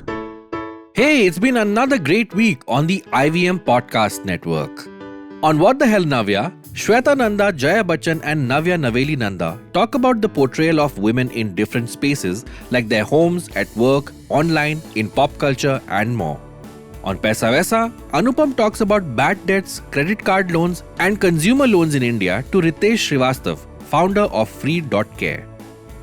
Hey, it's been another great week on the IVM Podcast Network. On What the Hell Navya, Shweta Nanda, Jaya Bachchan and Navya Naveli Nanda talk about the portrayal of women in different spaces like their homes, at work, online, in pop culture and more. On Paisa Vaisa, Anupam talks about bad debts, credit card loans and consumer loans in India to Ritesh Srivastav, founder of Free.care.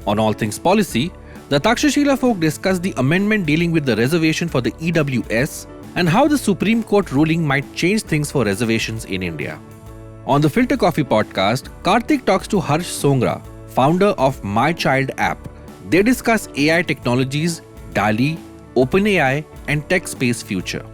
On All Things Policy, the Takshashila folk discuss the amendment dealing with the reservation for the EWS and how the Supreme Court ruling might change things for reservations in India. On the Filter Coffee podcast, Karthik talks to Harsh Songra, founder of My Child app. They discuss AI technologies, DALI, OpenAI and tech space future.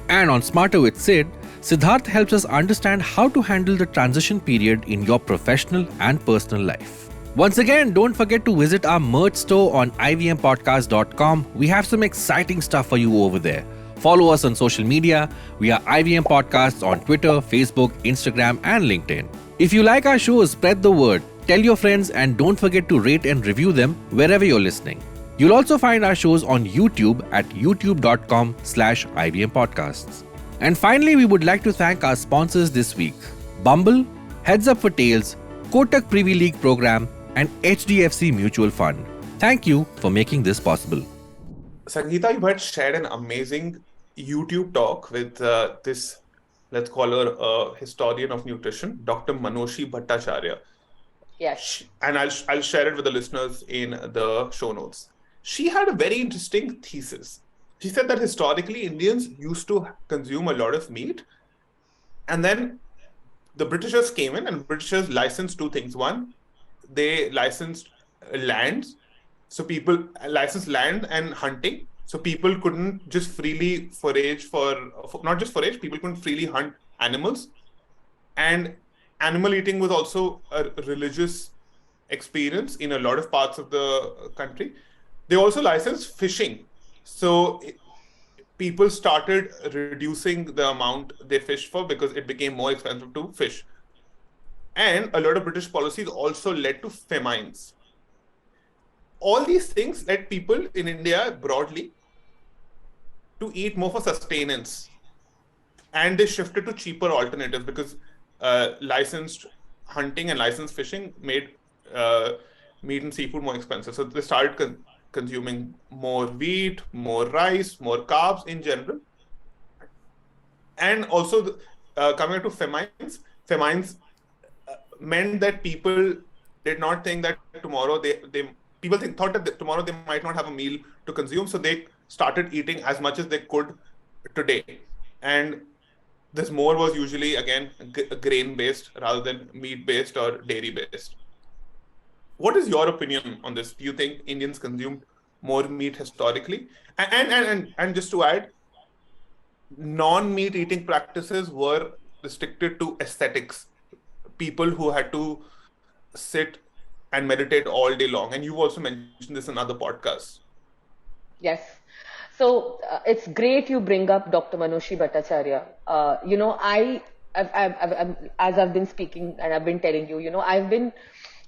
And on Smarter with Sid, Siddharth helps us understand how to handle the transition period in your professional and personal life. Once again, don't forget to visit our merch store on ivmpodcast.com. We have some exciting stuff for you over there. Follow us on social media. We are IVM Podcasts on Twitter, Facebook, Instagram, and LinkedIn. If you like our shows, spread the word. Tell your friends and don't forget to rate and review them wherever you're listening. You'll also find our shows on YouTube at youtube.com/IVM Podcasts. And finally, we would like to thank our sponsors this week: Bumble, Heads Up for Tales, Kotak Privy League Program, and HDFC Mutual Fund. Thank you for making this possible. Sangeetha, you had shared an amazing YouTube talk with this, let's call her a historian of nutrition, Dr. Manoshi Bhattacharya. Yes. And I'll share it with the listeners in the show notes. She had a very interesting thesis. She said that historically Indians used to consume a lot of meat, and then the Britishers came in and Britishers licensed two things. One, they licensed lands, so people licensed land and hunting, so people couldn't just freely forage for not just forage, people couldn't freely hunt animals. And animal eating was also a religious experience in a lot of parts of the country. They also licensed fishing, so people started reducing the amount they fished for because it became more expensive to fish. And a lot of British policies also led to famines. All these things led people in India broadly to eat more for sustenance. And they shifted to cheaper alternatives because licensed hunting and licensed fishing made meat and seafood more expensive. So they started consuming more wheat, more rice, more carbs in general. And also coming to famines meant that people did not think that tomorrow thought that tomorrow they might not have a meal to consume, so they started eating as much as they could today. And this more was usually again grain based rather than meat based or dairy based. What is your opinion on this? Do you think Indians consumed more meat historically? And just to add, non-meat eating practices were restricted to aesthetics. People who had to sit and meditate all day long. And you've also mentioned this in other podcasts. Yes. So it's great you bring up Dr. Manoshi Bhattacharya. As I've been speaking and I've been telling you, I've been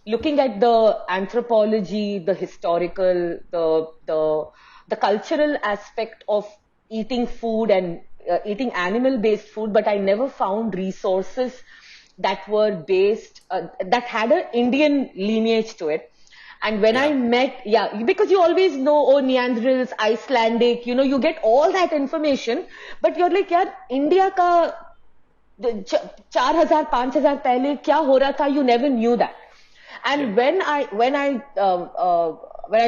looking at the anthropology, the historical, the cultural aspect of eating food and eating animal-based food, but I never found resources that were based, that had an Indian lineage to it. And when I met, because you always know, Neanderthals, Icelandic, you get all that information, but you're like, India ka 4,000, 5,000 pehle kya ho raha tha, you never knew that. And when I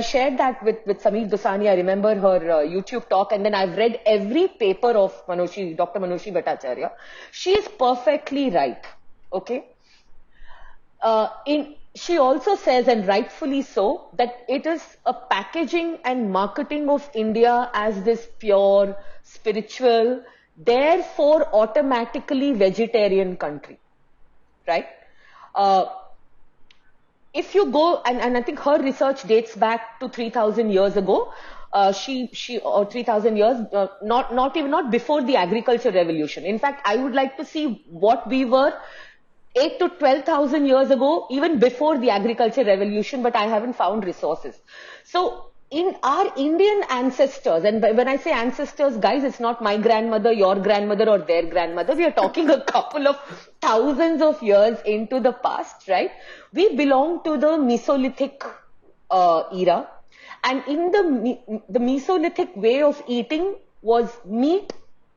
shared that with Sameer Dosani, I remember her YouTube talk, and then I've read every paper of Dr. Manoshi Bhattacharya. She is perfectly right. Okay. She also says, and rightfully so, that it is a packaging and marketing of India as this pure, spiritual, therefore automatically vegetarian country. right? Uh, if you go, and I think her research dates back to 3,000 years ago. Or 3,000 years, not before the agriculture revolution. In fact, I would like to see what we were 8 to 12,000 years ago, even before the agriculture revolution, but I haven't found resources. So in our Indian ancestors, and when I say ancestors, guys, it's not my grandmother, your grandmother, or their grandmother. We are talking a couple of thousands of years into the past, right? We belong to the Mesolithic era. And in the Mesolithic way of eating was meat,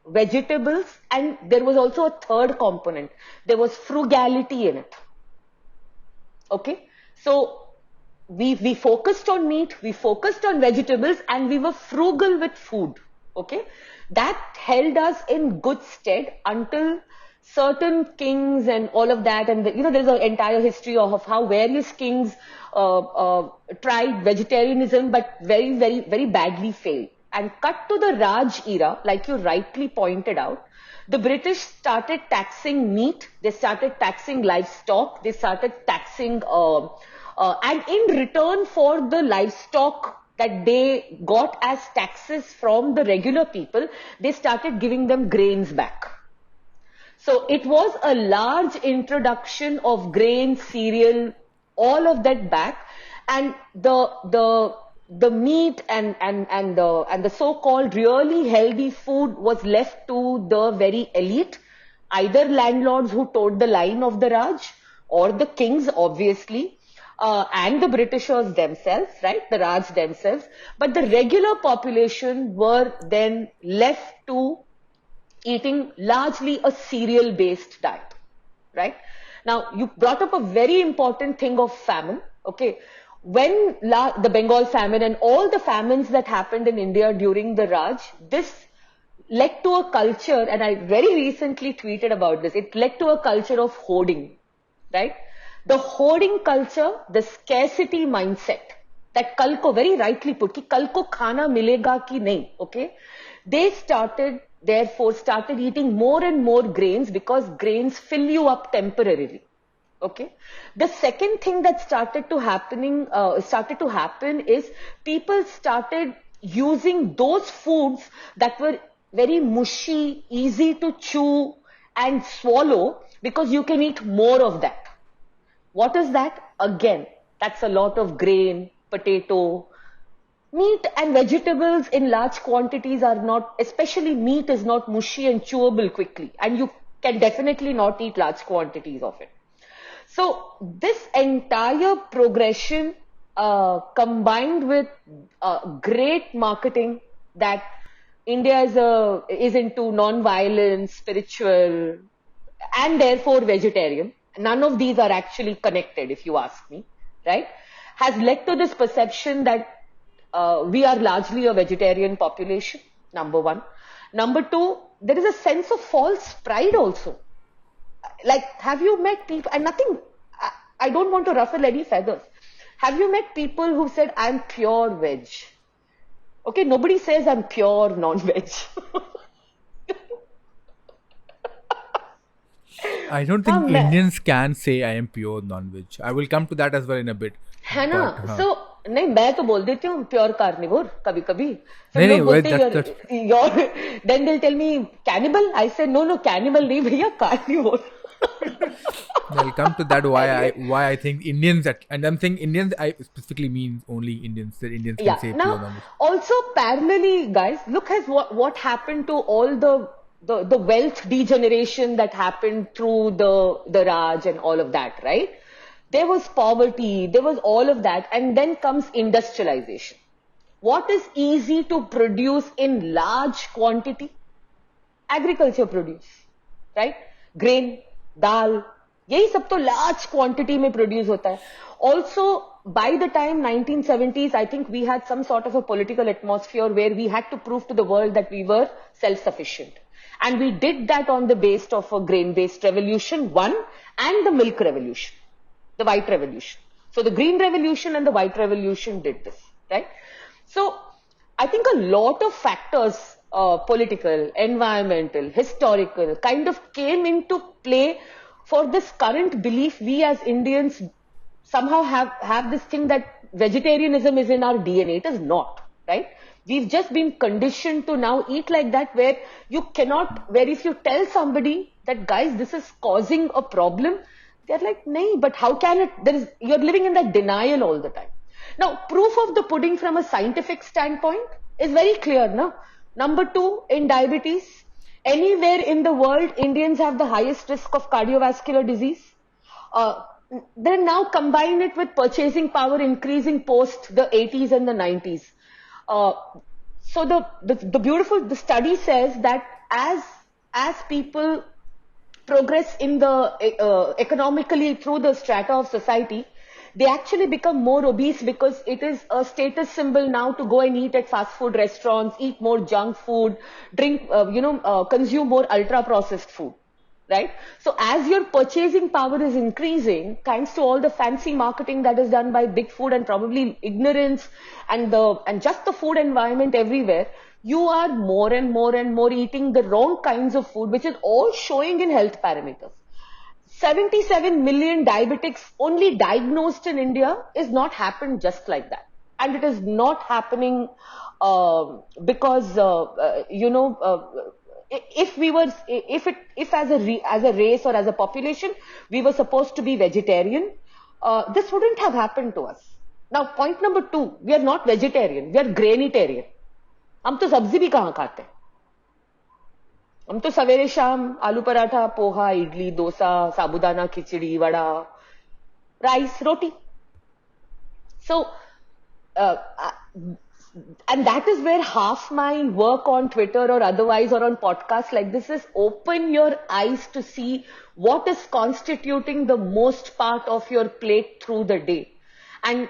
vegetables, and there was also a third component. There was frugality in it. Okay? So we focused on meat, we focused on vegetables, and we were frugal with food. Okay? That held us in good stead until certain kings and all of that, and there's an entire history of how various kings tried vegetarianism, but very, very, very badly failed. And cut to the Raj era, like you rightly pointed out, the British started taxing meat, they started taxing livestock, they started taxing, and in return for the livestock that they got as taxes from the regular people, they started giving them grains back. So it was a large introduction of grain, cereal, all of that back, and the meat and the so-called really healthy food was left to the very elite, either landlords who towed the line of the Raj, or the kings, obviously, and the Britishers themselves, right? The Raj themselves. But the regular population were then left to eating largely a cereal-based diet, right? Now, you brought up a very important thing of famine, okay? When the Bengal famine and all the famines that happened in India during the Raj, this led to a culture, and I very recently tweeted about this, it led to a culture of hoarding, right? The hoarding culture, the scarcity mindset, that kal ko, very rightly put, ki kal ko khana milega ki nahi, okay? They therefore started eating more and more grains, because grains fill you up temporarily. Okay. The second thing that started to happen is people started using those foods that were very mushy, easy to chew and swallow, because you can eat more of that. What is that? Again, that's a lot of grain, potato. Meat and vegetables in large quantities are not, especially meat is not mushy and chewable quickly, and you can definitely not eat large quantities of it. So this entire progression combined with great marketing, that India is into non-violence, spiritual, and therefore vegetarian. None of these are actually connected, if you ask me, right? Has led to this perception that we are largely a vegetarian population, number one. Number two, there is a sense of false pride also. Like, have you met people, and I don't want to ruffle any feathers. Have you met people who said, I'm pure veg? Okay, nobody says I'm pure non-veg. I don't think Indians can say I am pure non-veg. I will come to that as well in a bit. है ना? So नहीं, मैं तो बोल देती हूँ pure carnivore कभी-कभी. Then they'll tell me cannibal. I say no, cannibal नहीं भैया, carnivore. I'll come to that why I think Indians, and I'm saying Indians, I specifically mean only Indians, that Indians can say pure non-veg. Also parallelly, guys, look at what happened to all the wealth degeneration that happened through the Raj and all of that, right? There was poverty, there was all of that, and then comes industrialization. What is easy to produce in large quantity? Agriculture produce, right? Grain, dal, यही सब तो large quantity में produce होता है. Also, by the time 1970s, I think we had some sort of a political atmosphere where we had to prove to the world that we were self-sufficient. And we did that on the base of a grain-based revolution, one, and the milk revolution, the white revolution. So the green revolution and the white revolution did this, right? So I think a lot of factors, political, environmental, historical, kind of came into play for this current belief, we as Indians somehow have this thing that vegetarianism is in our DNA. It is not, right? We've just been conditioned to now eat like that, where you cannot, where if you tell somebody that, guys, this is causing a problem, they're like, nahi, but how can it, you're living in that denial all the time. Now, proof of the pudding from a scientific standpoint is very clear, no? Number 2, in diabetes, anywhere in the world, Indians have the highest risk of cardiovascular disease. Then now combine it with purchasing power increasing post the 80s and the 90s. So the study says that as people progress in the economically through the strata of society, they actually become more obese because it is a status symbol now to go and eat at fast food restaurants, eat more junk food, drink, consume more ultra processed food. Right? So as your purchasing power is increasing, thanks to all the fancy marketing that is done by big food and probably ignorance and just the food environment everywhere, you are more and more eating the wrong kinds of food, which is all showing in health parameters. 77 million diabetics only diagnosed in India is not happened just like that. And it is not happening because, if as a race or as a population, we were supposed to be vegetarian, this wouldn't have happened to us. Now, point number 2, we are not vegetarian, we are grainitarian. हम तो सब्जी भी कहाँ खाते हैं? हम तो सवेरे शाम आलू पराठा, पोहा, इडली, डोसा, साबुदाना खिचड़ी, वड़ा, राइस, रोटी. So, and that is where half my work on Twitter or otherwise or on podcasts like this is open your eyes to see what is constituting the most part of your plate through the day. And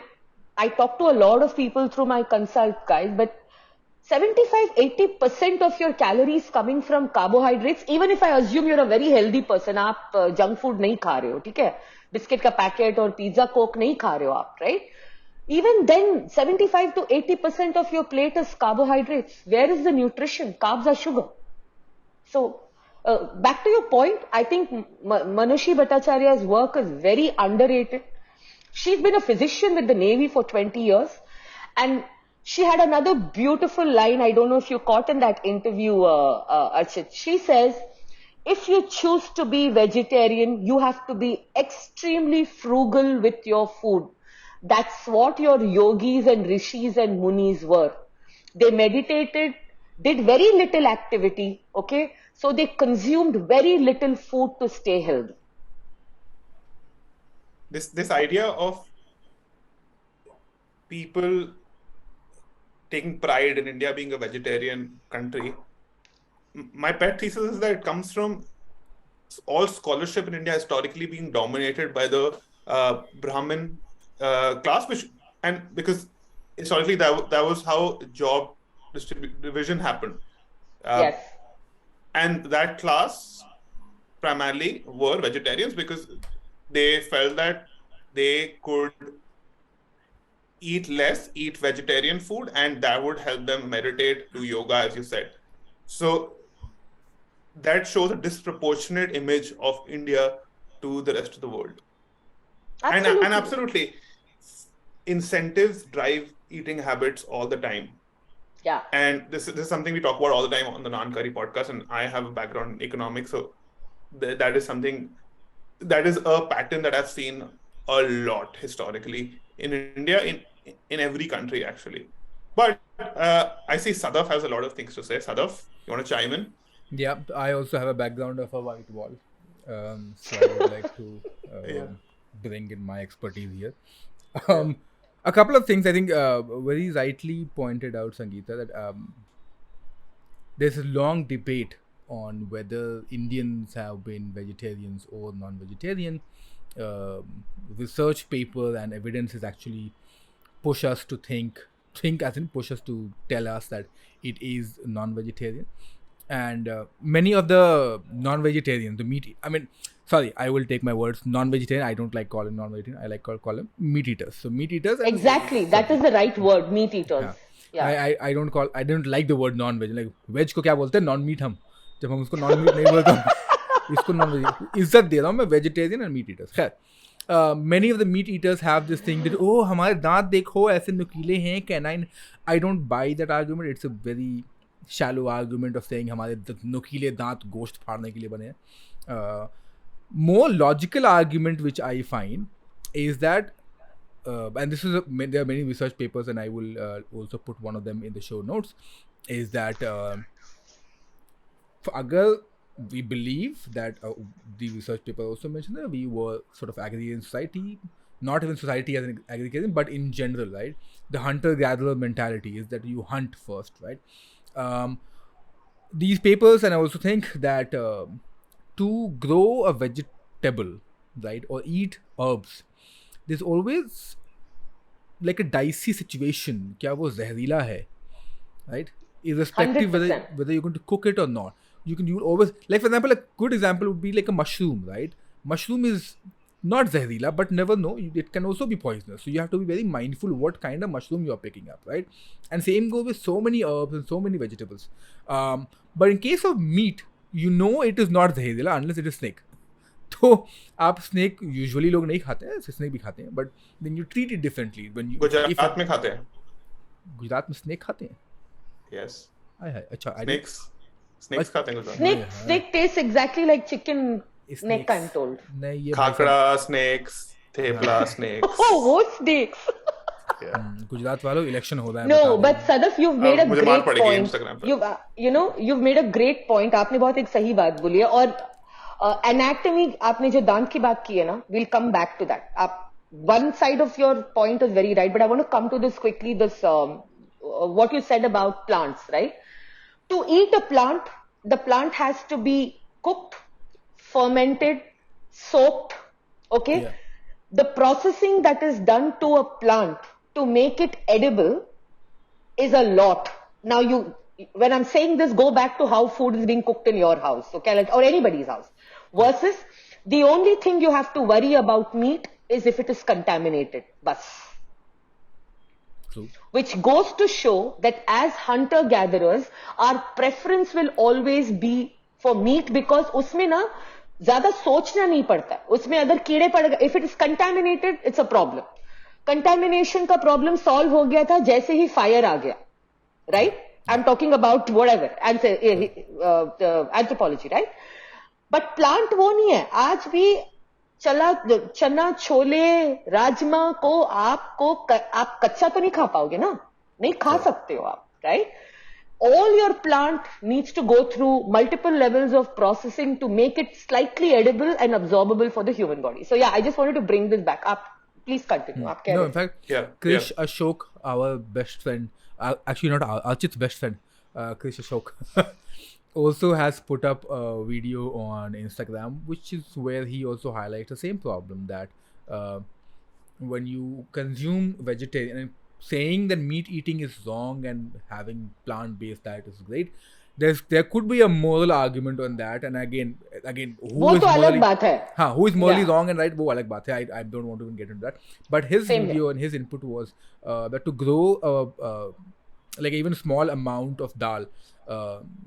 I talk to a lot of people through my consult, guys, but 75-80% of your calories coming from carbohydrates, even if I assume you're a very healthy person, आप junk food नहीं खा रहे हो, ठीक है? Biscuit का packet और pizza Coke नहीं खा रहे हो आप, right? Even then, 75 to 80% of your plate is carbohydrates. Where is the nutrition? Carbs are sugar. So, back to your point, I think Manushi Bhattacharya's work is very underrated. She's been a physician with the Navy for 20 years. And she had another beautiful line, I don't know if you caught in that interview, Archit. She says, if you choose to be vegetarian, you have to be extremely frugal with your food. That's what your yogis and rishis and munis were. They meditated, did very little activity, okay? So they consumed very little food to stay healthy. This idea of people taking pride in India being a vegetarian country, my pet thesis is that it comes from all scholarship in India historically being dominated by the Brahmin class, because historically that was how job division happened. Yes. And that class primarily were vegetarians because they felt that they could eat less, eat vegetarian food, and that would help them meditate, do yoga, as you said. So that shows a disproportionate image of India to the rest of the world. Absolutely. And absolutely, incentives drive eating habits all the time. Yeah. And this is something we talk about all the time on the Naan Curry podcast, and I have a background in economics, so that is something, that is a pattern that I've seen a lot historically in India, in every country actually. But I see Sadaf has a lot of things to say. Sadaf, you want to chime in? Yeah, I also have a background of a white wall, so I would like to bring in my expertise here. A couple of things I think very rightly pointed out, Sangeetha, that there's a long debate on whether Indians have been vegetarians or non-vegetarian. Research paper and evidences actually push us to think as in push us to tell us that it is non-vegetarian. And many of the non-vegetarians, I will take my words, non-vegetarian, I don't like calling non-vegetarian, I like call them meat eaters. So meat eaters. Exactly, that is the right word, meat eaters. Yeah. I don't like the word non-veg. Like veg को क्या बोलते हैं? Non-meat हम. जब हम उसको non-meat नहीं बोलते इसको नॉन वेजिटेरियन इज्जत दे रहा हूँ मैं, वेजिटेरियन एंड मीट ईटर्स. खैर, many of the meat eaters have this thing that, oh, हमारे दांत देखो ऐसे नुकीले हैं, canine. I don't buy that argument. It's a very shallow argument of saying हमारे नुकीले दांत गोश्त फाड़ने के लिए बने हैं. More logical argument which I find is that, and this is there are many research papers, and I will also put one of them in the show notes, is that agar we believe that the research paper also mentioned that we were sort of agrarian society, not even society as an agrarian, but in general, right? The hunter-gatherer mentality is that you hunt first, right? These papers, and I also think that to grow a vegetable, right, or eat herbs, there's always like a dicey situation. क्या वो जहरीला है, right? Irrespective 100%. whether you're going to cook it or not. You always, like for example, a good example would be like a mushroom, right? Mushroom is not zahirila, but never know, it can also be poisonous. So you have to be very mindful what kind of mushroom you're picking up, right? And same goes with so many herbs and so many vegetables. But in case of meat, you know it is not zahirila unless it is snake. तो आप snake usually लोग नहीं खाते हैं, snake भी खाते हैं, but then you treat it differently. When you Gujarat में खाते हैं, गुजरात में स्नेक खाते हैं. यस, अच्छा, स्नेक्स खाते हैं Gujarat. Snake tastes exactly like chicken neck, I'm told. नहीं, ये khakhra snacks, thepla snacks. Oh, what snakes? Gujarat वालों इलेक्शन हो रहा है. No, but Sadaf, you've made a मुझे मार great पड़ेगी point. Instagram पे. You've made a great point. आपने बहुत एक सही बात बोली है. और anatomy, आपने जो दांत की बात की है ना, we'll come back to that. One side of your point is very right, but I want to come to this quickly. This what you said about plants, right? To eat a plant, the plant has to be cooked, fermented, soaked. Okay, Yeah. The processing that is done to a plant to make it edible is a lot. Now when I'm saying this, go back to how food is being cooked in your house, okay, like, or anybody's house. Versus the only thing you have to worry about meat is if it is contaminated. Bas. True. Which goes to show that as hunter-gatherers, our preference will always be for meat because उसमें ना ज़्यादा सोचना नहीं पड़ता. उसमें अगर कीड़े पड़ गए, if it is contaminated, it's a problem. Contamination का problem solve हो गया था जैसे ही fire आ गया, right? I'm talking about whatever, anthropology, right? But plant वो नहीं है. आज भी चना, छोले, राजमा को आप कच्चा तो नहीं खा पाओगे ना, नहीं खा सकते हो आप, right? All your plant needs to go through multiple levels of processing to make it slightly edible and absorbable for the human body. So yeah, I just wanted to bring this back up. Please continue. No, in fact, Yeah, Krish Ashok, our best friend, actually not Archit's best friend, Krish Ashok, also has put up a video on Instagram, which is where he also highlights the same problem that when you consume vegetarian, and saying that meat eating is wrong and having plant-based diet is great, there could be a moral argument on that. And again, वो तो अलग बात है. who is morally Yeah. wrong and right, वो अलग बात है. I don't want to even get into that. But his Same video and his input was that to grow like even small amount of dal,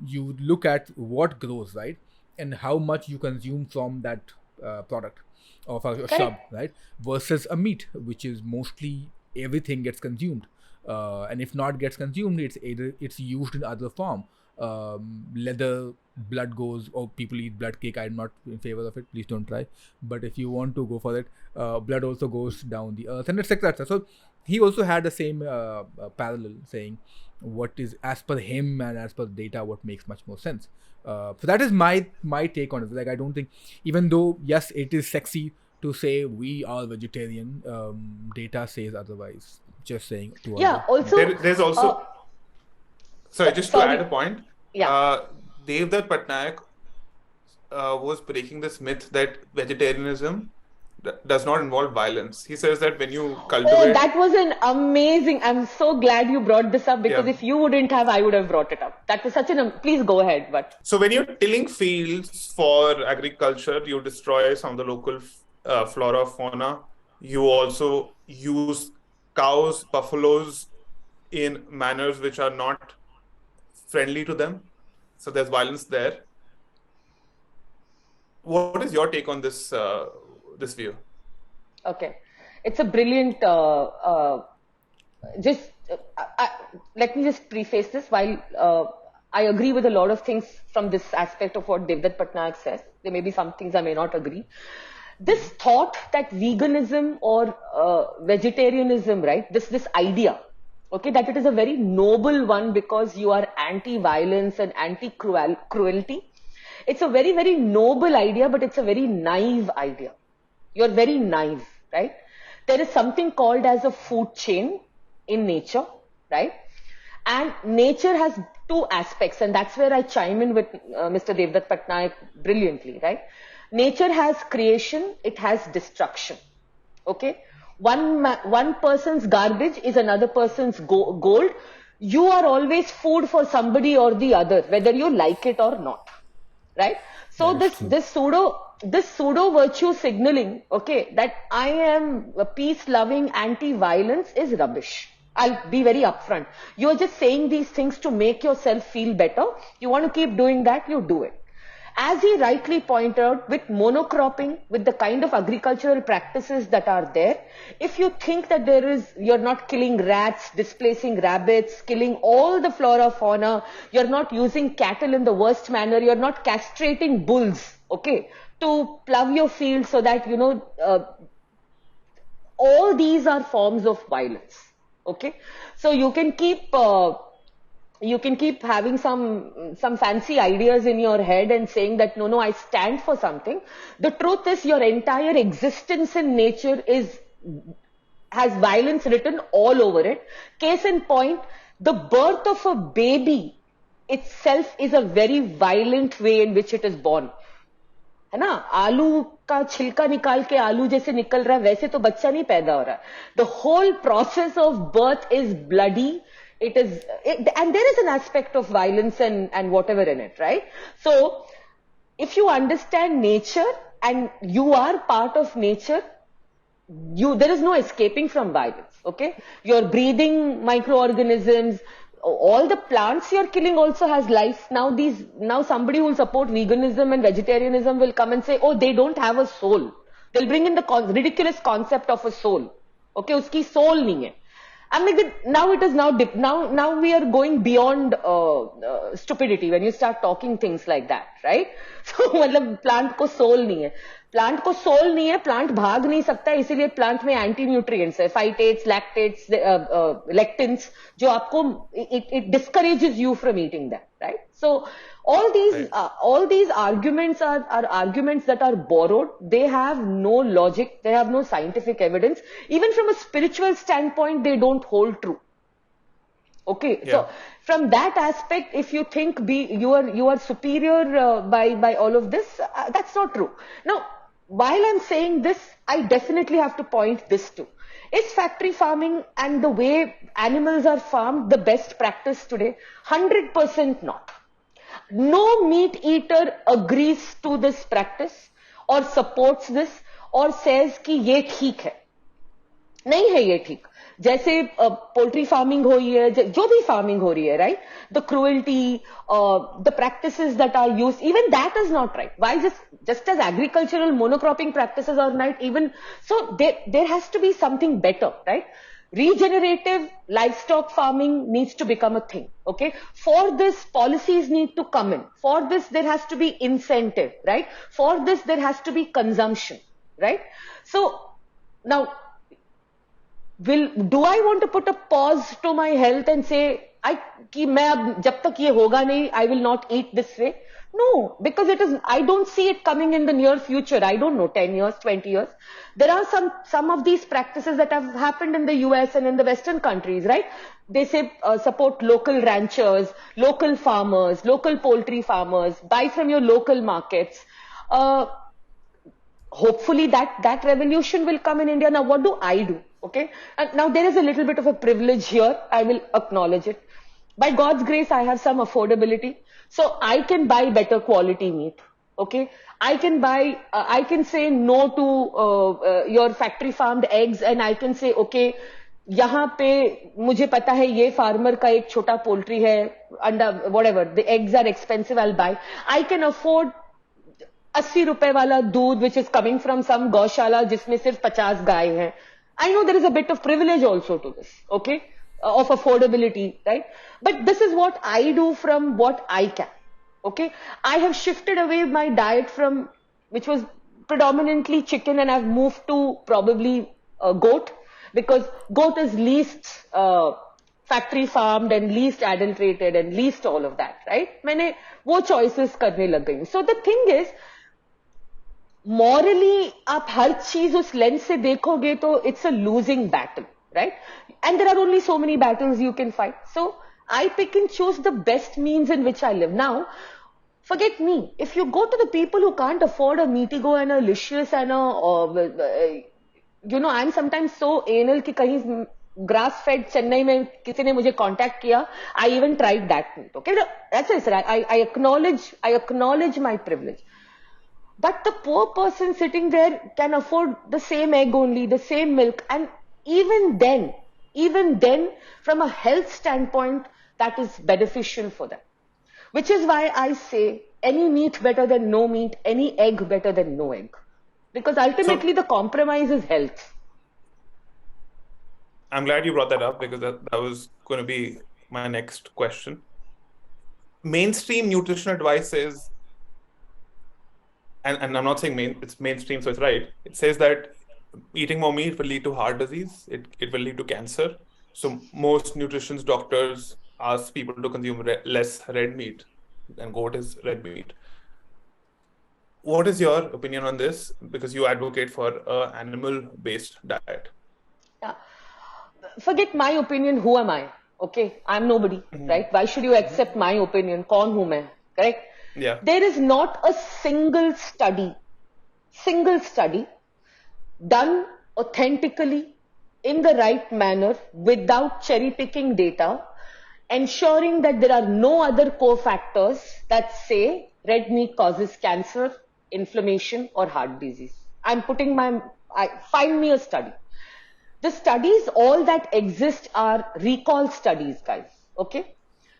you look at what grows, right, and how much you consume from that product of a shrub, right, versus a meat, which is mostly everything gets consumed, and if not gets consumed, it's used in other form. Leather, blood goes, or people eat blood cake. I'm not in favor of it, please don't try, but if you want to go for it, blood also goes down the earth, and etc. So he also had the same parallel, saying what is, as per him and as per data, what makes much more sense. So that is my take on it. Like, I don't think, even though yes, it is sexy to say we are vegetarian, data says otherwise. Just saying to Yeah. Also, There's also sorry, just to add a point. Yeah. Devdutt Patnaik was breaking this myth that vegetarianism does not involve violence. He says that when you cultivate, that was an amazing. I'm so glad you brought this up because Yeah. if you wouldn't have, I would have brought it up. That was such an. Please go ahead. But so when you're tilling fields for agriculture, you destroy some of the local flora, fauna. You also use cows, buffaloes in manners which are not friendly to them. So there's violence there. What is your take on this this view? Okay, it's a brilliant. Let me just preface this. While I agree with a lot of things from this aspect of what Devdutt Patnaik says, there may be some things I may not agree. This thought that veganism or vegetarianism, right? This idea, okay, that it is a very noble one because you are anti-violence and anti-cruelty. It's a very, very noble idea, but it's a very naive idea. You're very naive, right? There is something called as a food chain in nature, right? And nature has two aspects, and that's where I chime in with Mr. Devdutt Patnaik brilliantly, right? Nature has creation, it has destruction, okay? One person's garbage is another person's gold. You are always food for somebody or the other, whether you like it or not, right? So this pseudo virtue signaling, okay, that I am a peace-loving anti-violence is rubbish. I'll be very upfront. You're just saying these things to make yourself feel better. You want to keep doing that, you do it. As he rightly pointed out, with monocropping, with the kind of agricultural practices that are there, if you think that you're not killing rats, displacing rabbits, killing all the flora, fauna, you're not using cattle in the worst manner, you're not castrating bulls, okay, to plow your field so that, all these are forms of violence, okay. So you can keep having some fancy ideas in your head and saying that no, I stand for something. The truth is your entire existence in nature has violence written all over it. Case in point, the birth of a baby itself is a very violent way in which it is born. है ना, आलू का छिलका निकाल के आलू जैसे निकल रहा है वैसे तो बच्चा नहीं पैदा हो रहा है. The whole process of birth is bloody. And there is an aspect of violence and whatever in it, right? So if you understand nature and you are part of nature, there is no escaping from violence, okay? You're breathing microorganisms, all the plants you're killing also has life. Now somebody who will support veganism and vegetarianism will come and say, oh, they don't have a soul. They'll bring in the ridiculous concept of a soul. Okay, uski soul nahi hai. I'm like, now we are going beyond stupidity when you start talking things like that, right? So मतलब plant को soul नहीं है, plant को soul नहीं है, plant भाग नहीं सकता, इसीलिए plant में anti nutrients है, phytates, lactates, lectins, जो आपको it discourages you from eating that, right? So all these arguments are arguments that are borrowed. They have no logic. They have no scientific evidence. Even from a spiritual standpoint, they don't hold true. Okay, yeah. So from that aspect, if you think you are superior by all of this, that's not true. Now, while I'm saying this, I definitely have to point this too. Is factory farming and the way animals are farmed the best practice today? 100% not. No meat eater agrees to this practice or supports this or says कि ये ठीक है. नहीं है ये ठीक. जैसे poultry farming हो रही है, जो भी फार्मिंग हो रही है, right? The cruelty, the practices that are used, even that is not right. Why just as agricultural monocropping practices are right, even so there has to be something better, right? Regenerative livestock farming needs to become a thing, okay? For this, policies need to come in. For this, there has to be incentive, right? For this, there has to be consumption, right? So, now, do I want to put a pause to my health and say, jab tak ye hoga nahi, I will not eat this way? No, because I don't see it coming in the near future. I don't know, 10 years, 20 years. There are some of these practices that have happened in the US and in the Western countries, right? They say support local ranchers, local farmers, local poultry farmers, buy from your local markets. Hopefully that revolution will come in India. Now, what do I do? Okay. And now there is a little bit of a privilege here. I will acknowledge it. By God's grace, I have some affordability. So I can buy better quality meat. Okay. I can say no to your factory farmed eggs, and I can say, okay, यहाँ पे मुझे पता है ये farmer का एक छोटा poultry है, अंडा, whatever, the eggs are expensive, I'll buy. I can afford 80 रुपए वाला दूध which is coming from some गौशाला जिसमें सिर्फ 50 गाय हैं. I know there is a bit of privilege also to this, okay, of affordability, right? But this is what I do from what I can, okay? I have shifted away my diet from, which was predominantly chicken, and I've moved to probably goat, because goat is least factory farmed and least adulterated and least all of that, right? मैंने वो choices करने लग गई. So the thing is, morally आप हर चीज उस lens से देखोगे तो it's a losing battle, right? And there are only so many battles you can fight. So I pick and choose the best means in which I live. Now, forget me. If you go to the people who can't afford a Meatigo and a Licious and a, you know, I'm sometimes so anal कि कहीं grass fed Chennai में किसी ने मुझे contact किया, I even tried that meat. Okay, that's it. I acknowledge my privilege. But the poor person sitting there can afford the same egg only, the same milk, and even then, from a health standpoint, that is beneficial for them. Which is why I say any meat better than no meat, any egg better than no egg. Because ultimately the compromise is health. I'm glad you brought that up, because that was going to be my next question. Mainstream nutrition advice is, and I'm not saying it's mainstream, so it's right. It says that eating more meat will lead to heart disease. It will lead to cancer. So most nutrition doctors ask people to consume less red meat, and goat is red meat. What is your opinion on this? Because you advocate for an animal-based diet. Yeah. Forget my opinion. Who am I? Okay, I'm nobody, right? Why should you accept my opinion? Kaun hu main? Correct? Yeah. There is not a single study done authentically in the right manner without cherry picking data, ensuring that there are no other cofactors that say red meat causes cancer, inflammation, or heart disease. Find me a study. The studies, all that exist are recall studies, guys. Okay?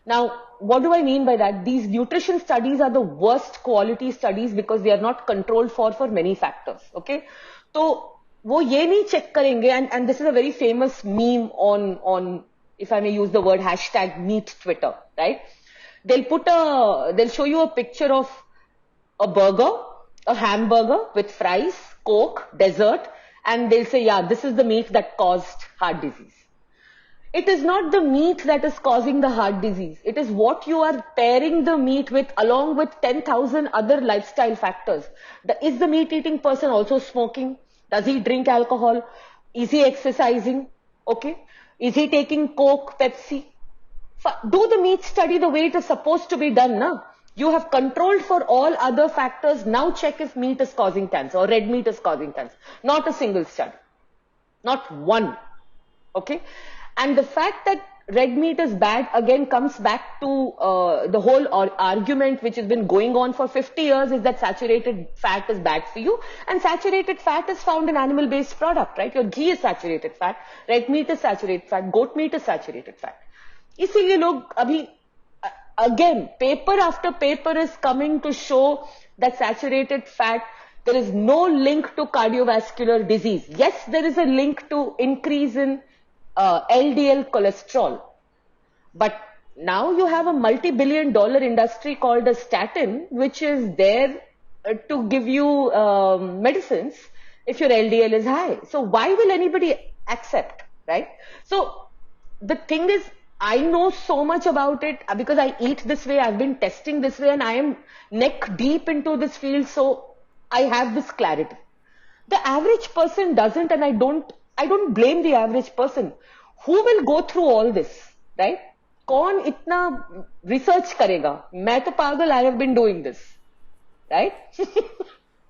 Now, what do I mean by that? These nutrition studies are the worst quality studies because they are not controlled for many factors. Okay? So, वो ये नहीं check करेंगे, and this is a very famous meme on, if I may use the word #meat Twitter, right? They'll show you a picture of a burger, a hamburger with fries, Coke, dessert, and they'll say, yeah, this is the meat that caused heart disease. It is not the meat that is causing the heart disease. It is what you are pairing the meat with, along with 10,000 other lifestyle factors. Is the meat eating person also smoking? Does he drink alcohol? Is he exercising? Okay. Is he taking Coke, Pepsi? Do the meat study the way it is supposed to be done, na? You have controlled for all other factors. Now check if meat is causing cancer or red meat is causing cancer. Not a single study. Not one. Okay. And the fact that red meat is bad again comes back to the whole argument which has been going on for 50 years, is that saturated fat is bad for you, and saturated fat is found in animal-based product, right? Your ghee is saturated fat, red meat is saturated fat, goat meat is saturated fat. इसीलिए लोग अभी again paper after paper is coming to show that saturated fat, there is no link to cardiovascular disease. Yes, there is a link to increase in LDL cholesterol. But now you have a multi-billion-dollar industry called a statin, which is there to give you medicines if your LDL is high. So why will anybody accept, right? So the thing is, I know so much about it because I eat this way, I've been testing this way, and I am neck deep into this field, so I have this clarity. The average person doesn't, and I don't blame the average person. Who will go through all this, right? कौन इतना research करेगा? मैं तो पागल, I have been doing this, right?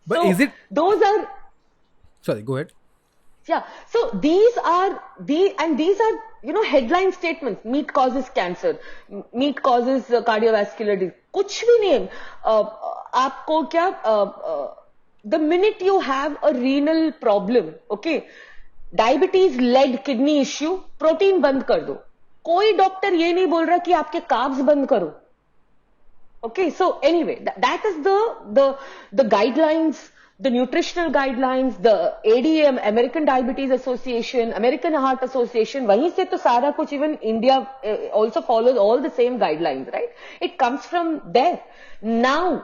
But so is it? Those are. Sorry, go ahead. Yeah. So these are headline statements. Meat causes cancer. Meat causes cardiovascular disease. कुछ भी नहीं. आपको क्या? The minute you have a renal problem, okay, diabetes, lead, kidney issue, protein बंद कर दो. कोई doctor ये नहीं बोल रहा कि आपके कार्ब्स बंद करो. Okay, so anyway, that is the guidelines, the nutritional guidelines, the ADM, American Diabetes Association, American Heart Association. वहीं से तो सारा कुछ, even India also follows all the same guidelines, right? It comes from there. Now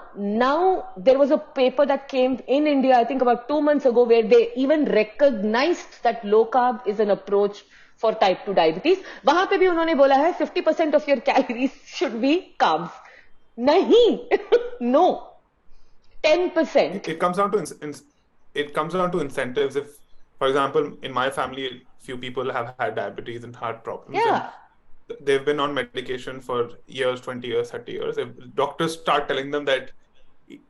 there was a paper that came in India, I think about 2 months ago, where they even recognized that low carb is an approach for type 2 diabetes. वहां पे भी उन्होंने बोला है 50% of your calories should be carbs. Nahi, no, 10%. It comes down to incentives. If, for example, in my family, few people have had diabetes and heart problems. Yeah. And they've been on medication for years, 20 years, 30 years. If doctors start telling them that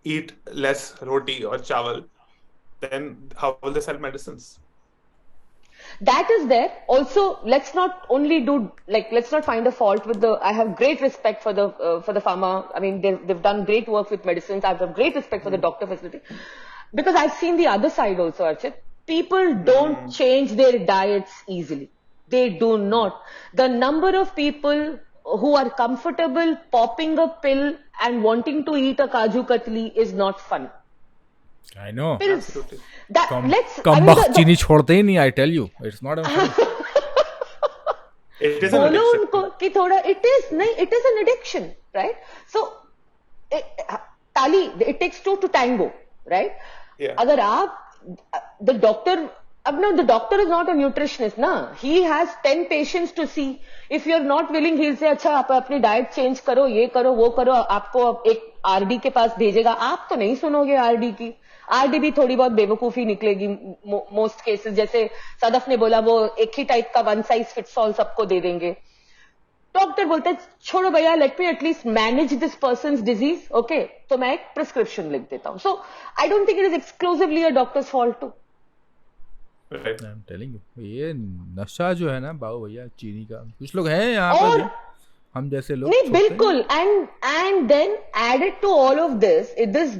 eat less roti or chawal, then how will they sell medicines? That is there. Also, let's not find a fault with the. I have great respect for the pharma. I mean, they've done great work with medicines. I have great respect for the doctor facility, because I've seen the other side also, Archit. People don't change their diets easily. They do not. The number of people who are comfortable popping a pill and wanting to eat a kaju katli is not fun. I know. Pills. Absolutely. कम वक्त चीनी छोड़ते ही नहीं. I tell you, it's not a It is an बोलो addiction. उनको कि थोड़ा it is an addiction, right? So it takes two to tango, right? Yeah. अगर आप the doctor is not a nutritionist ना, he has 10 patients to see. If you're not willing, he'll say अच्छा आप अपनी diet change करो, ये करो, वो करो, आपको एक RD के पास भेजेगा. आप तो नहीं सुनोगे RD की. आरडी भी थोड़ी बहुत बेवकूफी निकलेगी मोस्ट केसेस. जैसे सदफ ने बोला, वो एक ही टाइप का वन साइज फिट्स ऑल सबको दे देंगे. डॉक्टर बोलते हैं छोड़ो भैया, let me at least manage this person's disease. Okay, तो मैं एक प्रिस्क्रिप्शन लिख देता हूं. So I don't think it is exclusively a doctor's fault too. Right. I'm telling you, ये नशा जो है ना बाबू भैया चीनी का, कुछ लोग हैं यहाँ पर भी, हम जैसे लोग नहीं बिल्कुल. And then added to all of this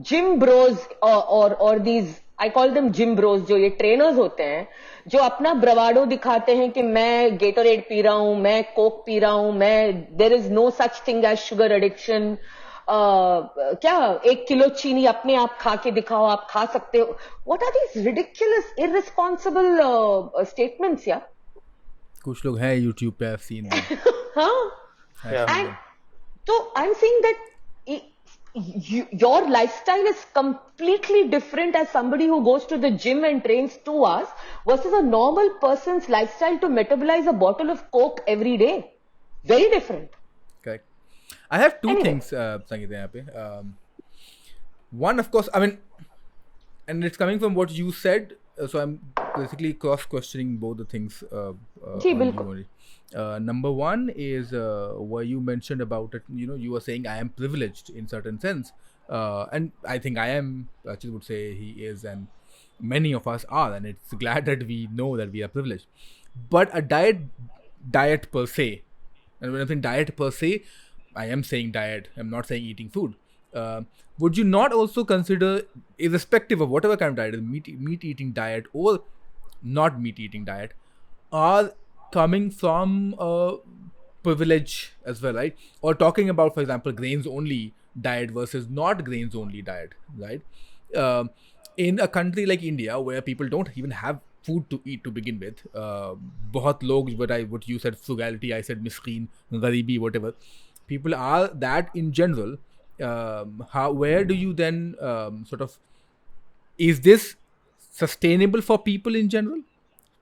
gym bros और these, I call them gym bros, जो ये ट्रेनर्स होते हैं, जो अपना ब्रवाडो दिखाते हैं कि मैं गेटोरेड पी रहा हूं, मैं कोक पी रहा हूं, मैं there is no such thing as sugar addiction. क्या 1 किलो चीनी अपने आप खा के दिखाओ, आप खा सकते हो. What are these ridiculous irresponsible statements यार. कुछ लोग हैं YouTube पे, I've seen them. हाँ. Yeah. And so I'm saying that your lifestyle is completely different as somebody who goes to the gym and trains 2 hours versus a normal person's lifestyle to metabolize a bottle of Coke every day. Very different. Correct. I have two Anyway. things, Sangeetha, यहाँ पे. One, of course, I mean, and it's coming from what you said, so I'm basically cross-questioning both the things. Ji, on बिल्कुल. you only. Number one is where you mentioned about it. You were saying I am privileged in certain sense, and I think I am. Actually, would say he is, and many of us are, and it's glad that we know that we are privileged. But a diet per se, and when I'm saying diet per se, I am saying diet. I'm not saying eating food. Would you not also consider, irrespective of whatever kind of diet, meat eating diet or not meat eating diet, are coming from privilege as well, right? Or talking about, for example, grains only diet versus not grains only diet, right? In a country like India, where people don't even have food to eat to begin with, बहुत लोग, what you said frugality, I said miskin, garibi, whatever, people are that in general. Where do you then sort of, is this sustainable for people in general?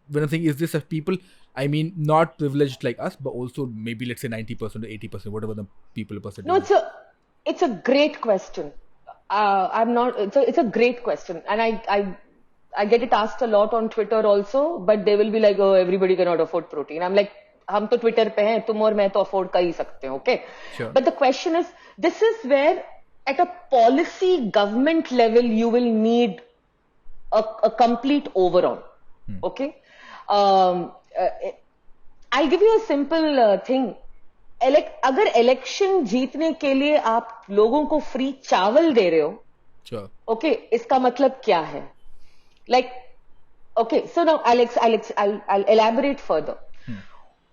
When I think is this a people, I mean not privileged like us, but also maybe let's say 90% or 80%, whatever the people percentage. No, it's a great question. I'm not. It's a great question, and I get it asked a lot on Twitter also. But they will be like, oh, everybody cannot afford protein. I'm like, हम तो Twitter पे हैं, तुम और मैं तो afford कर ही सकते हैं, okay? Sure. But the question is, this is where at a policy government level you will need a complete overall, okay? I'll give you a simple thing. अगर इलेक्शन जीतने के लिए आप लोगों को फ्री चावल दे रहे हो, Sure. okay, इसका मतलब क्या है? Like, okay, so now I'll elaborate further.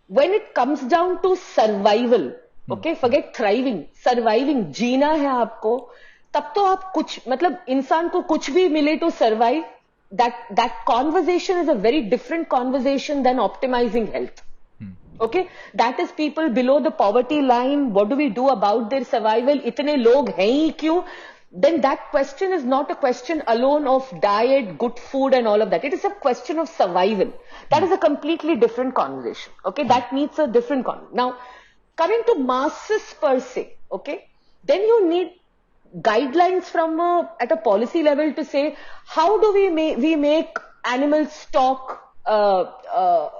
When it comes down to survival, Okay, forget thriving, surviving, जीना है आपको, तब तो आप कुछ मतलब इंसान को कुछ भी मिले to survive. That conversation is a very different conversation than optimizing health. Okay, that is people below the poverty line. What do we do about their survival? इतने लोग हैं ही क्यों? Then that question is not a question alone of diet, good food and all of that. It is a question of survival. That is a completely different conversation. Okay, that needs a different conversation. Now, coming to masses per se, okay, then you need guidelines from at a policy level to say how do we make animal stock, how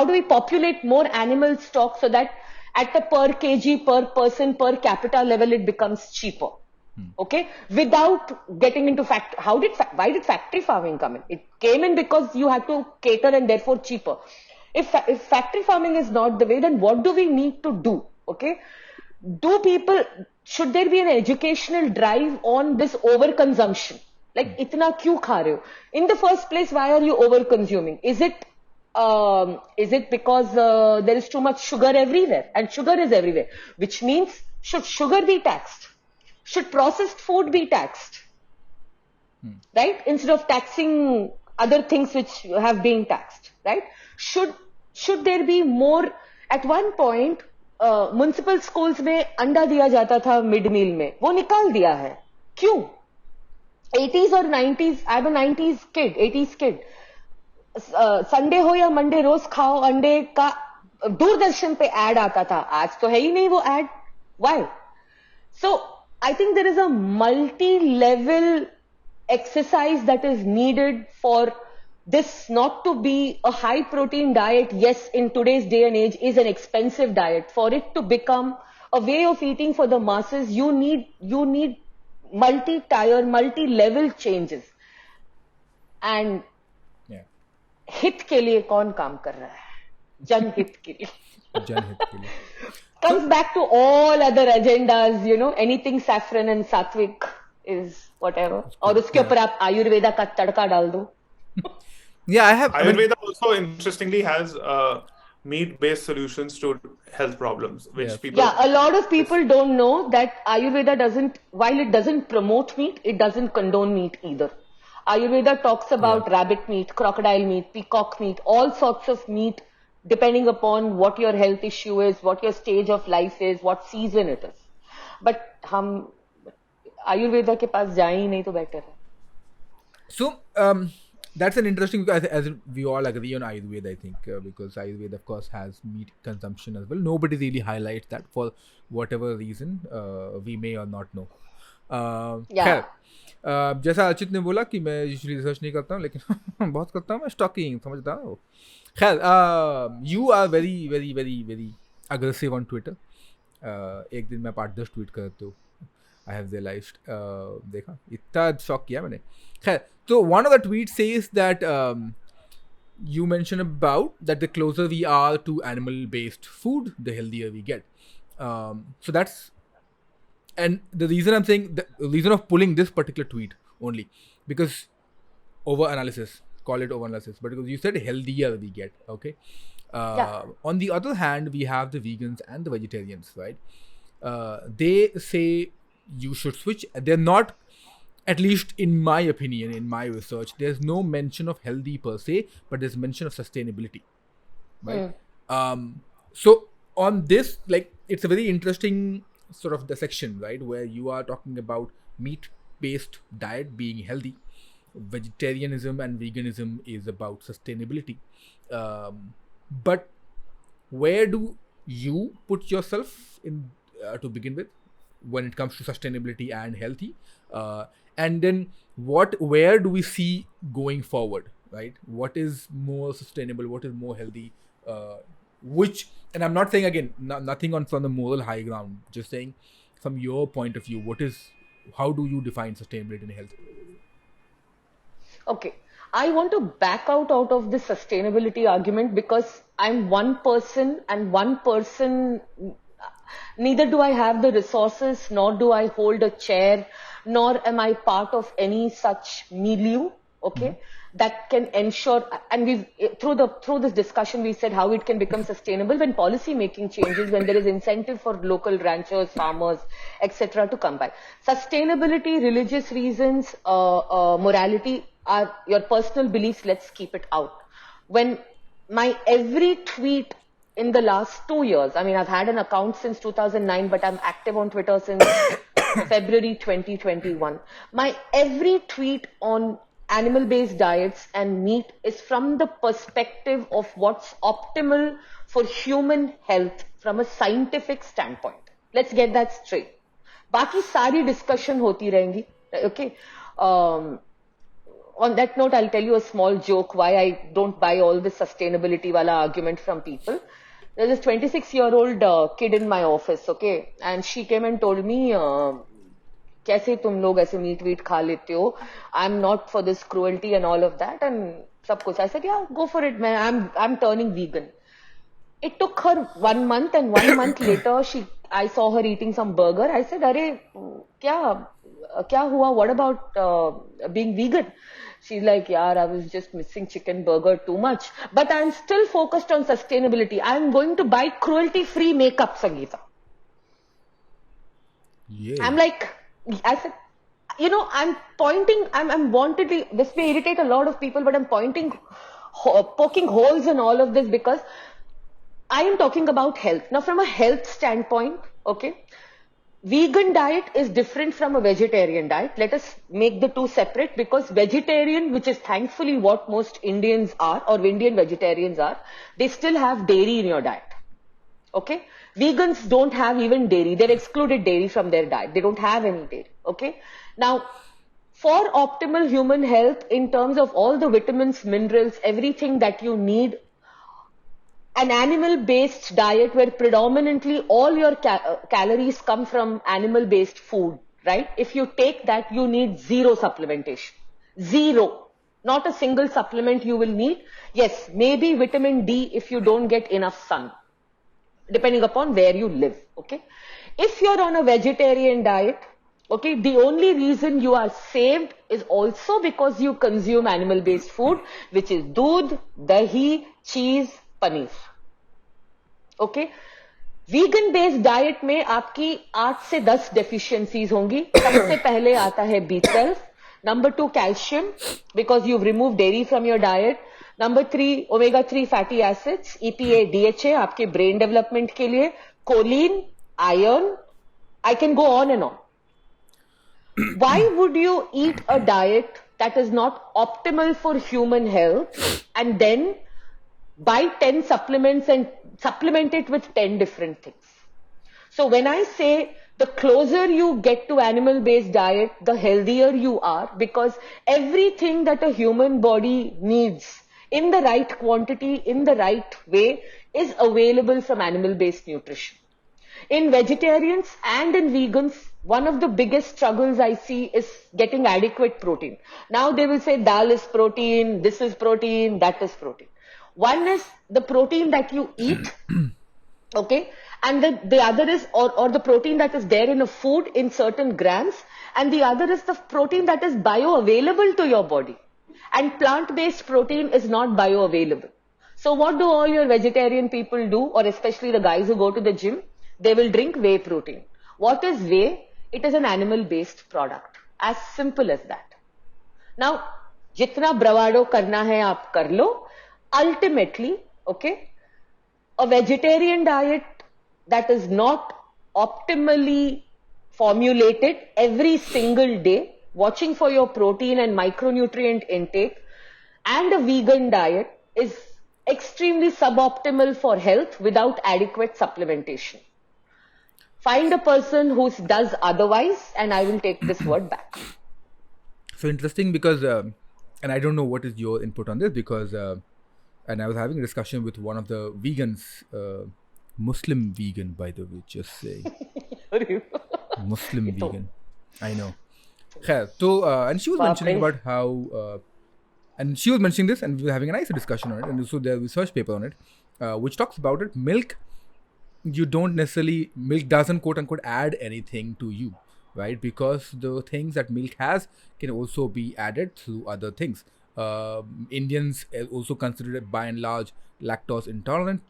do we populate more animal stock so that at the per kg, per person, per capita level it becomes cheaper. Okay, without getting into why did factory farming come in? It came in because you had to cater and therefore cheaper. If factory farming is not the way, then what do we need to do? Okay, should there be an educational drive on this overconsumption? Like, itna kyun kha rahe ho? In the first place, why are you over consuming? Is it because there is too much sugar everywhere? And sugar is everywhere, which means should sugar be taxed? Should processed food be taxed? Right? Instead of taxing other things which have been taxed, right? Should there be more? At one point, municipal schools में अंडा दिया जाता था mid मील में, वो निकाल दिया है. क्यों? 80s और 90s, I am 90s kid, 80s kid. Sunday हो या मंडे रोज खाओ अंडे का दूरदर्शन पे एड आता था. आज तो है ही नहीं वो ad. Why? So I think there is a multi level exercise that is needed for this not to be a high protein diet. Yes, in today's day and age is an expensive diet. For it to become a way of eating for the masses, you need multi-tier, multi-level changes. And हित के लिए कौन काम कर रहा है? जनहित के लिए. जनहित के लिए. Comes back to all other agendas, anything saffron and sattvic is whatever. और उसके ऊपर आप आयुर्वेदा का तड़का डाल दो. Ayurveda also interestingly has meat-based solutions to health problems, which people. Yeah, a lot of people don't know that Ayurveda while it doesn't promote meat, it doesn't condone meat either. Ayurveda talks about rabbit meat, crocodile meat, peacock meat, all sorts of meat, depending upon what your health issue is, what your stage of life is, what season it is. But हम आयुर्वेदा के पास जाए ही नहीं तो better है. So that's an interesting, because as we all agree on Ayurveda, I think, because Ayurveda of course has meat consumption as well. Nobody really highlights that for whatever reason, we may or not know. खैर, जैसा अर्चित ने बोला कि मैं usually research नहीं करता हूँ, लेकिन बहुत करता हूँ मैं स्टॉकिंग, समझता हूँ. खैर, you are very very very very aggressive on Twitter. एक दिन में 8-10 ट्वीट करते हो. I have realized. देखा, इतना शॉक किया मैंने. खैर, so one of the tweets says that you mentioned about that the closer we are to animal-based food, the healthier we get. So that's, and the reason I'm saying, the reason of pulling this particular tweet only, because over-analysis, call it over-analysis, but because you said healthier we get, okay? On the other hand, we have the vegans and the vegetarians, right? They say you should switch. They're not, at least in my opinion, in my research, there's no mention of healthy per se, but there's mention of sustainability, right? So on this, like, it's a very interesting sort of the section, right, where you are talking about meat-based diet being healthy. Vegetarianism and veganism is about sustainability. But where do you put yourself in to begin with when it comes to sustainability and healthy, and then where do we see going forward, right? What is more sustainable, what is more healthy, and I'm not saying again nothing from the moral high ground, just saying from your point of view, how do you define sustainability and health? Okay, I want to back out of this sustainability argument, because I'm one person, and one person, neither do I have the resources, nor do I hold a chair, nor am I part of any such milieu, okay, that can ensure, and we've through this discussion we said how it can become sustainable when policy making changes, when there is incentive for local ranchers, farmers, etc. to come by. Sustainability, religious reasons, morality are your personal beliefs. Let's keep it out. When my every tweet in the last 2 years, I mean, I've had an account since 2009, but I'm active on Twitter since February 2021. My every tweet on animal-based diets and meat is from the perspective of what's optimal for human health from a scientific standpoint. Let's get that straight. बाकी सारी discussion होती रहेंगी, okay? On that note, I'll tell you a small joke why I don't buy all this sustainability wala argument from people. There's this 26-year-old kid in my office, okay? And she came and told me, कैसे तुम लोग ऐसे meet wheat खा लेते हो? I'm not for this cruelty and all of that and सब कुछ. I said, yeah, go for it, man. I'm turning vegan. It took her 1 month, and 1 month later, I saw her eating some burger. I said, अरे क्या हुआ? What about being vegan? She's like, yaar, I was just missing chicken burger too much. But I'm still focused on sustainability. I'm going to buy cruelty-free makeup, Sangeetha. Yeah. I'm like, I said, you know, I'm pointing, I'm wanted to, this may irritate a lot of people, but I'm poking holes in all of this because I am talking about health. Now, from a health standpoint, okay, vegan diet is different from a vegetarian diet. Let us make the two separate because vegetarian, which is thankfully what most Indians are or Indian vegetarians are, they still have dairy in your diet. Okay? Vegans don't have even dairy. They've excluded dairy from their diet. They don't have any dairy. Okay? Now, for optimal human health in terms of all the vitamins, minerals, everything that you need, an animal-based diet where predominantly all your calories come from animal-based food, right? If you take that, you need zero supplementation. Zero. Not a single supplement you will need. Yes, maybe vitamin D if you don't get enough sun, depending upon where you live, okay? If you're on a vegetarian diet, okay, the only reason you are saved is also because you consume animal-based food, which is doodh, dahi, cheese, paneer. Okay, vegan based diet में आपकी 8 से 10 deficiencies होंगी. सबसे पहले आता है B12, number 2 calcium because you remove dairy from your diet, number 3 omega 3 fatty acids, EPA, DHA आपके brain development के लिए, choline, iron, I can go on and on. Why would you eat a diet that is not optimal for human health and then buy 10 supplements and supplement it with 10 different things? So when I say the closer you get to animal-based diet, the healthier you are, because everything that a human body needs in the right quantity, in the right way, is available from animal-based nutrition. In vegetarians and in vegans, one of the biggest struggles I see is getting adequate protein. Now they will say dal is protein, this is protein, that is protein. One is the protein that you eat, okay, and the other is, or the protein that is there in a food in certain grams, and the other is the protein that is bioavailable to your body. And plant-based protein is not bioavailable. So what do all your vegetarian people do, or especially the guys who go to the gym? They will drink whey protein. What is whey? It is an animal-based product. As simple as that. Now, jitna bravado karna hai aap kar lo. Ultimately, okay, a vegetarian diet that is not optimally formulated every single day, watching for your protein and micronutrient intake, and a vegan diet is extremely suboptimal for health without adequate supplementation. Find a person who does otherwise, and I will take this word back. So interesting because, and I don't know what is your input on this because, and I was having a discussion with one of the vegans, Muslim vegan, by the way, just saying. Muslim vegan. I know. So, and she was mentioning about how, and she was mentioning this, and we were having a nice discussion on it, and so there's a research paper on it, which talks about it. Milk doesn't quote unquote add anything to you, right? Because the things that milk has can also be added through other things. Indians are also considered by and large lactose intolerant.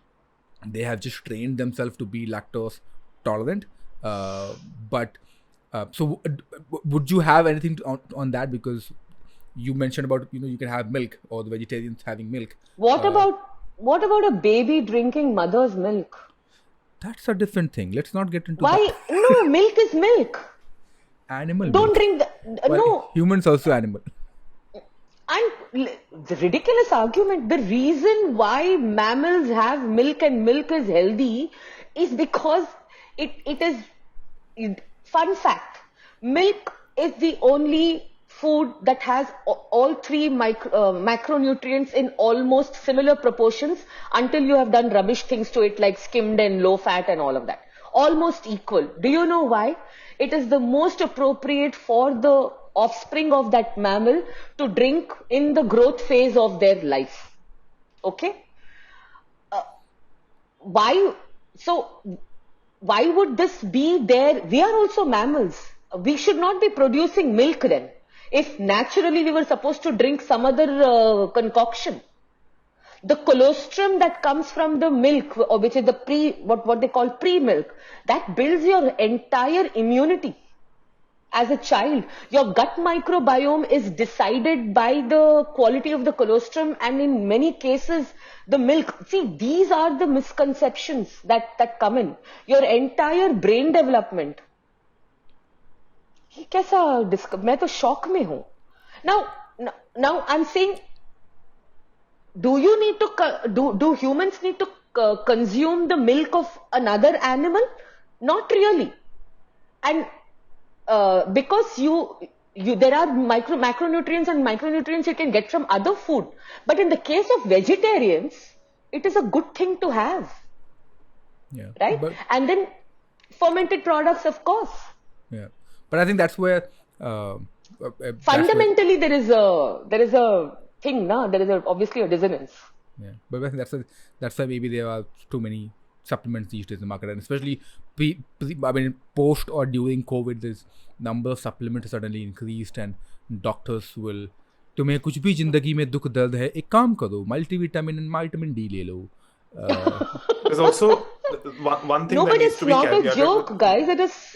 They have just trained themselves to be lactose tolerant. But so would you have anything on that? Because you mentioned about, you can have milk, or the vegetarians having milk. What about a baby drinking mother's milk? That's a different thing. Let's not get into Why? that. No, milk is milk. Animal Don't milk. drink Well, no. humans also animal. And the ridiculous argument, the reason why mammals have milk and milk is healthy is because it is, fun fact, milk is the only food that has all three macronutrients in almost similar proportions until you have done rubbish things to it like skimmed and low fat and all of that. Almost equal. Do you know why? It is the most appropriate for the offspring of that mammal to drink in the growth phase of their life. Okay? Why would this be there? We are also mammals. We should not be producing milk then. If naturally we were supposed to drink some other concoction. The colostrum that comes from the milk, or which is the what they call pre-milk, that builds your entire immunity. As a child, your gut microbiome is decided by the quality of the colostrum, and in many cases, the milk. See, these are the misconceptions that come in. Your entire brain development. ये कैसा मैं तो shock में हूँ. Now I'm saying, do humans need to consume the milk of another animal? Not really. And because there are macronutrients and micronutrients you can get from other food. But in the case of vegetarians, it is a good thing to have. Yeah. Right? And then fermented products, of course. Yeah. But I think that's where fundamentally there is a thing, na? There is obviously a dissonance. Yeah. But I think that's why maybe there are too many supplements these days in the market, and especially post or during COVID, this number of supplements suddenly increased, and doctors will, तुम्हें कुछ भी जिंदगी में दुख दर्द है, एक काम करो, मल्टीविटामिन and vitamin D ले लो. There's also one thing. No, that but needs it's to be not a caveated joke, with. guys.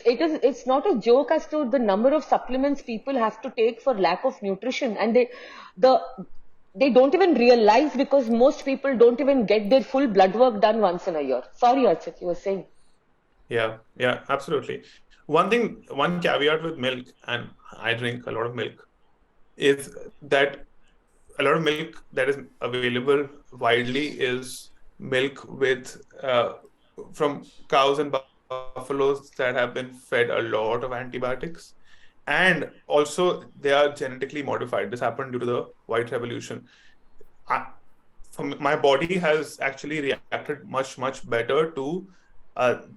It's not a joke as to the number of supplements people have to take for lack of nutrition, and they don't even realize, because most people don't even get their full blood work done once in a year. Sorry, Archit, you were saying. Yeah, absolutely. One caveat with milk, and I drink a lot of milk, is that a lot of milk that is available widely is milk with from cows and buffaloes that have been fed a lot of antibiotics. And also, they are genetically modified. This happened due to the White Revolution. My body has actually reacted much better to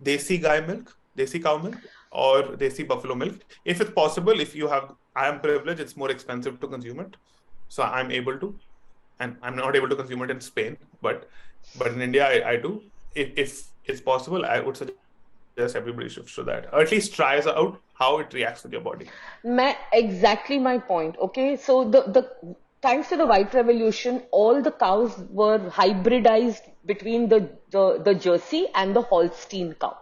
desi cow milk, or desi buffalo milk. If it's possible, I am privileged, it's more expensive to consume it. So I'm able to, and I'm not able to consume it in Spain, but in India, I do. If it's possible, I would suggest everybody shifts to that, or at least tries out how it reacts with your body. Exactly my point. Okay, so the thanks to the White Revolution, all the cows were hybridized between the Jersey and the Holstein cow.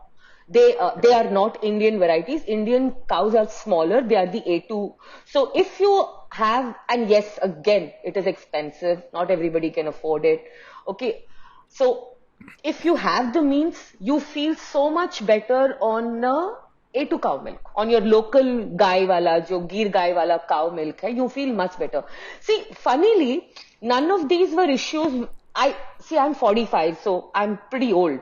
They are not Indian varieties. Indian cows are smaller. They are the A2. So if you have, and yes, again, it is expensive. Not everybody can afford it. Okay, so if you have the means, you feel so much better on A2 cow milk, on your local gai wala, jo Gir gai wala cow milk hai, you feel much better. See, funnily, none of these were issues. I'm 45, so I'm pretty old.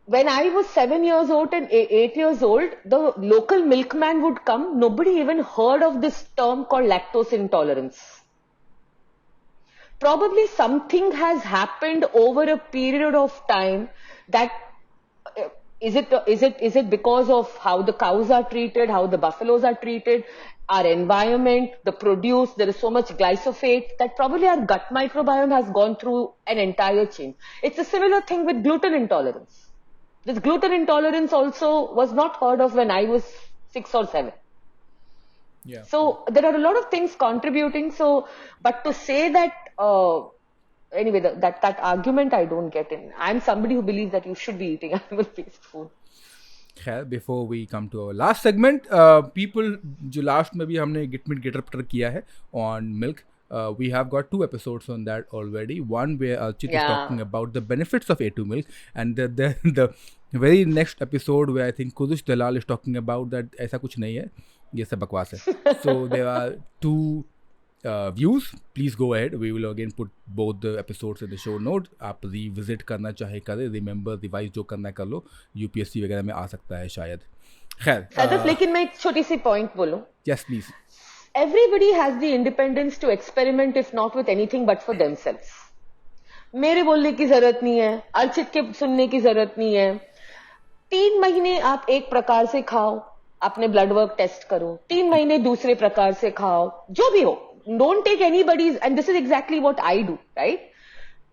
When I was 7 years old and 8 years old, the local milkman would come. Nobody even heard of this term called lactose intolerance. Probably something has happened over a period of time that is it because of how the cows are treated, how the buffaloes are treated, our environment, the produce, there is so much glyphosate that probably our gut microbiome has gone through an entire change. It's a similar thing with gluten intolerance. This gluten intolerance also was not heard of when I was 6 or 7. Yeah. So there are a lot of things contributing. So, but to say that, anyway, that argument I don't get in. I'm somebody who believes that you should be eating animal-based food. खैर before we come to our last segment people जो last में भी हमने गिट मिट गेटर पटर किया है on milk we have got 2 episodes on that already. One where Archit is talking about the benefits of A2 milk, and the very next episode where I think Kudush Dalal is talking about that ऐसा कुछ नहीं है, ये सब बकवास है. So there are 2 views. Please go ahead. We will again put both the episodes in the show notes. आप revisit करना चाहे करें, remember revise जो करना है कर लो. UPSC वगैरह में आ सकता है शायद. खैर. सदफ, लेकिन मैं एक छोटी सी पॉइंट बोलूं. Yes, please. Everybody has the independence to experiment, if not with anything but for themselves. मेरे बोलने की जरूरत नहीं है, अर्चित के सुनने की जरूरत नहीं है. 3 महीने आप एक प्रकार से खाओ, अपने ब्लड वर्क टेस्ट करो. 3 महीने दूसरे प्रकार से खाओ, जो भी हो. Don't take anybody's, and this is exactly what I do, right?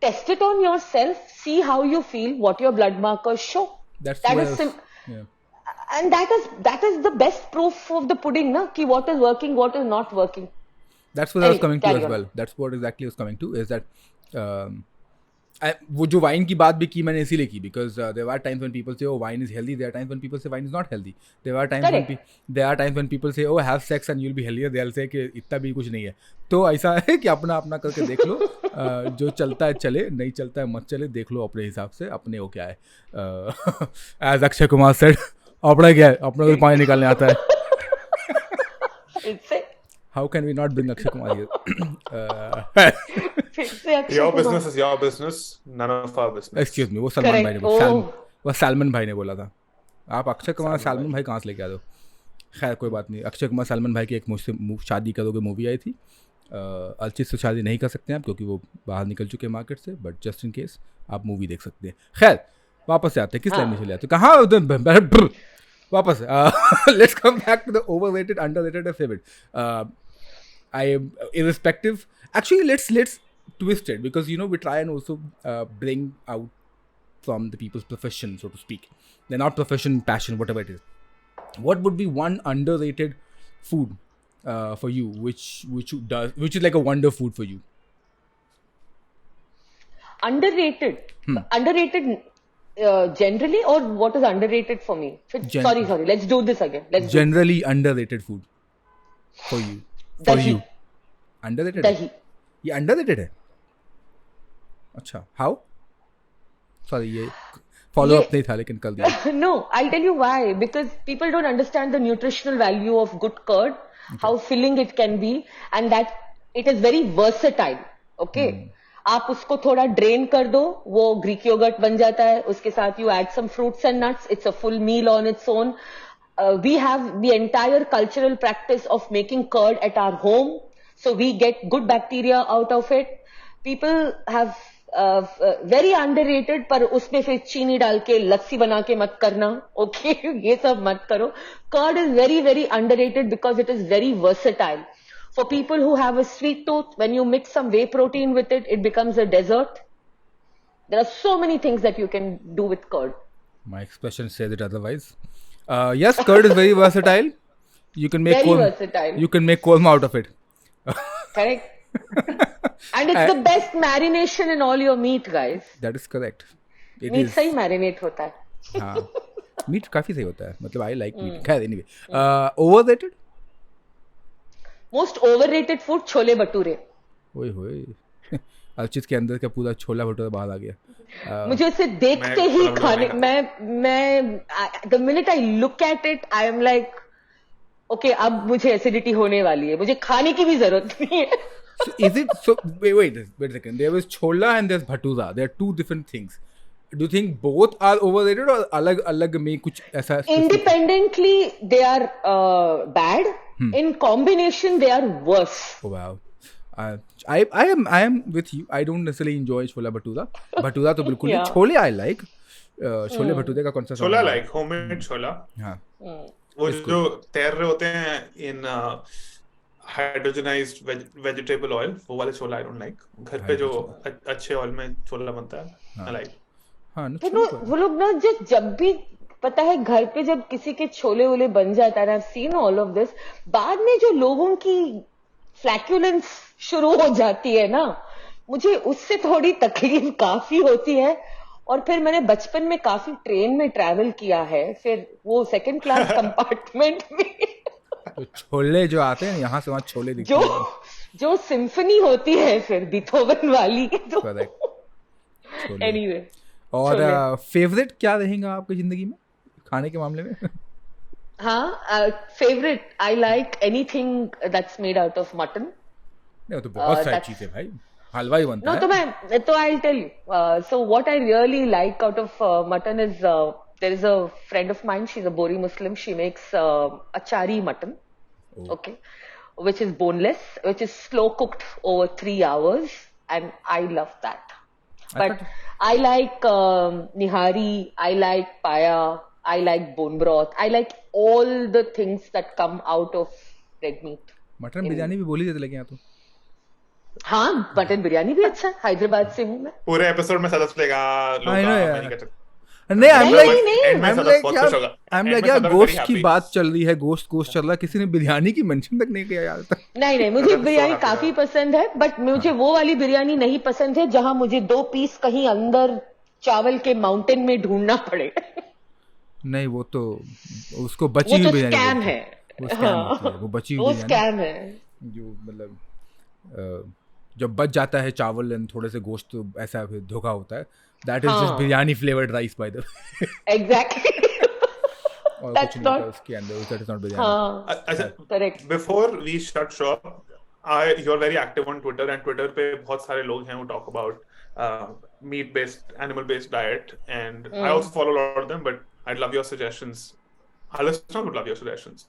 Test it on yourself, see how you feel, what your blood markers show. That is yeah. And that is the best proof of the pudding, na, ki what is working, what is not working. That's what I was coming to as well. That's what exactly I was coming to, is that वो जो wine की बात भी की मैंने इसीलिए की, because there are times when people say oh wine is healthy, there are times when people say wine is not healthy, there are times when people say oh have sex and you'll be healthier, they'll say कि इतना भी कुछ नहीं है. तो ऐसा है कि अपना अपना करके देख लो. जो चलता है चले, नहीं चलता है मत चले, देख लो अपने हिसाब से अपने वो क्या है. As Akshay Kumar said, अपना क्या है, अपना को पानी निकालने आता है. How can we not bring Akshay Kumar here? Your business is your business, none of our business. Excuse me, वो सलमान भाई ने बोला. वो सलमान भाई ने बोला था. आप अक्षय कुमार सलमान भाई कहाँ से लेके आ दो. खैर कोई बात नहीं. अक्षय कुमार सलमान भाई की एक मुझसे शादी करोगे मूवी आई थी. अर्चित से शादी नहीं कर सकते हैं आप क्योंकि वो बाहर निकल चुके हैं मार्केट से, बट जस्ट इन केस आप मूवी देख सकते हैं. खैर वापस से आते हैं. किस लाइन में चले आते कहाँ वापस. Let's come back to the overrated, underrated, and favorite. I am irrespective. Actually, let's twist it, because we try and also bring out from the people's profession, so to speak. They're not profession, passion, whatever it is. What would be one underrated food for you, which is like a wonder food for you? Underrated. Underrated. Generally, or what is underrated for me? Sorry. Let's do this again. Generally underrated food for you. For Dahi. you. Underrated. Dahi. ये underrated है. अच्छा. How? Sorry, ये follow up नहीं था लेकिन कर दिया. No, I'll tell you why. Because people don't understand the nutritional value of good curd, how filling it can be, and that it is very versatile. Okay. आप उसको थोड़ा drain कर दो, वो ग्रीक योगर्ट बन जाता है. उसके साथ you add some fruits and nuts. It's a full meal on its own. We have the entire cultural practice of making curd at our home, so we get good bacteria out of it. People have very underrated, पर उसमें फिर चीनी डाल के लस्सी बना के मत करना. Okay, ये सब मत करो. Curd is very very underrated because it is very versatile. For people who have a sweet tooth, when you mix some whey protein with it, it becomes a dessert. There are so many things that you can do with curd. My expression says it otherwise. Yes, curd is very versatile. You can make versatile. You can make korma out of it. Correct. And it's the best marination in all your meat, guys. That is correct. Meat सही marinate होता है. हाँ, meat काफी सही होता है. मतलब I like meat. खैर anyway. Overrated? Most overrated food, chole bhature. ओए होए. अर्चित के अंदर का पूरा छोला भटूरा बाहर आ गया. मुझे उसे देखते ही खाने मैं the minute I look at it, I am like, okay, अब मुझे acidity होने वाली है. मुझे खाने की भी जरूरत नहीं है. So is it so? Wait a second. There was chola and there's bhatura. They are two different things. Do you think both are overrated or अलग में कुछ ऐसा? Independently, they are bad. In combination, they are worse. Oh wow. I am with you. I don't necessarily enjoy chola bhatura. Bhatura तो बिल्कुल नहीं. Chole I like. Chole bhature का कौन सा? छोला like homemade छोला. हाँ. वो जो तैर रहे होते हैं in hydrogenized vegetable oil, वो वाले छोला I don't like. घर पे जो अच्छे ऑयल में छोला बनता है I like. हाँ. वो लोग ना जब भी पता है घर पे जब किसी के छोले वोले बन जाता है ना, I've seen all of this, बाद में जो लोगों की फ्लैक्यूलेंस शुरू हो जाती है ना, मुझे उससे थोड़ी तकलीफ काफी होती है. और फिर मैंने बचपन में काफी ट्रेन में ट्रैवल किया है, फिर वो सेकंड क्लास कंपार्टमेंट में तो छोले जो आते हैं यहाँ से वहाँ छोले दिखते जो हैं. जो सिम्फनी होती है फिर बीथोवन वाली, तो करेक्ट. छोले. एनीवे. और फेवरेट क्या रहेगा आपकी जिंदगी में खाने के मामले में? हाँ, favourite, I like anything that's made out of mutton. नहीं, वो तो बहुत सारी चीजें भाई, हलवा ही बनता No, है. तो I'll tell you. So what I really like out of mutton is there is a friend of mine. She's a Bori Muslim. She makes achari mutton, okay, which is boneless, which is slow cooked over 3 hours, and I love that. But I like nihari. I like paya. I like bone broth. I like all the things that come out of red meat. Mutton biryani भी बोली जाती लगे यहाँ तो. हाँ, mutton biryani भी अच्छा है. हैदराबाद से हूँ मैं. पूरे एपिसोड में सदस्य लेगा लोग नहीं, नहीं. I'm like यार गोश्त की बात चल रही है, गोश्त चल रहा है, किसी ने बिरयानी की मेंशन तक नहीं किया यार तक. नहीं, मुझे बिरयानी काफी पसंद है, बट मुझे वो वाली बिरयानी नहीं पसंद है जहां मुझे 2 पीस कहीं अंदर चावल के माउंटेन में ढूंढना पड़े. नहीं, वो तो उसको बची हुई बिरयानी स्कैम है. वो स्कैम होती है, वो बची हुई वो बिरयानी स्कैम है. जो मतलब जब बच जाता है चावल एंड थोड़े से गोश्त, तो ऐसा फिर धोखा होता है. That is just biryani flavoured rice by the way. Exactly. और कुछ नहीं होता उसके अंदर, दैट इज नॉट बिरयानी. अच्छा, correct. Before we shut shop, you are very active on Twitter, and Twitter पे बहुत सारे लोग हैं who talk about meat based, animal based diet, and I also follow a lot of them, but I'd love your suggestions. Our listeners would love your suggestions.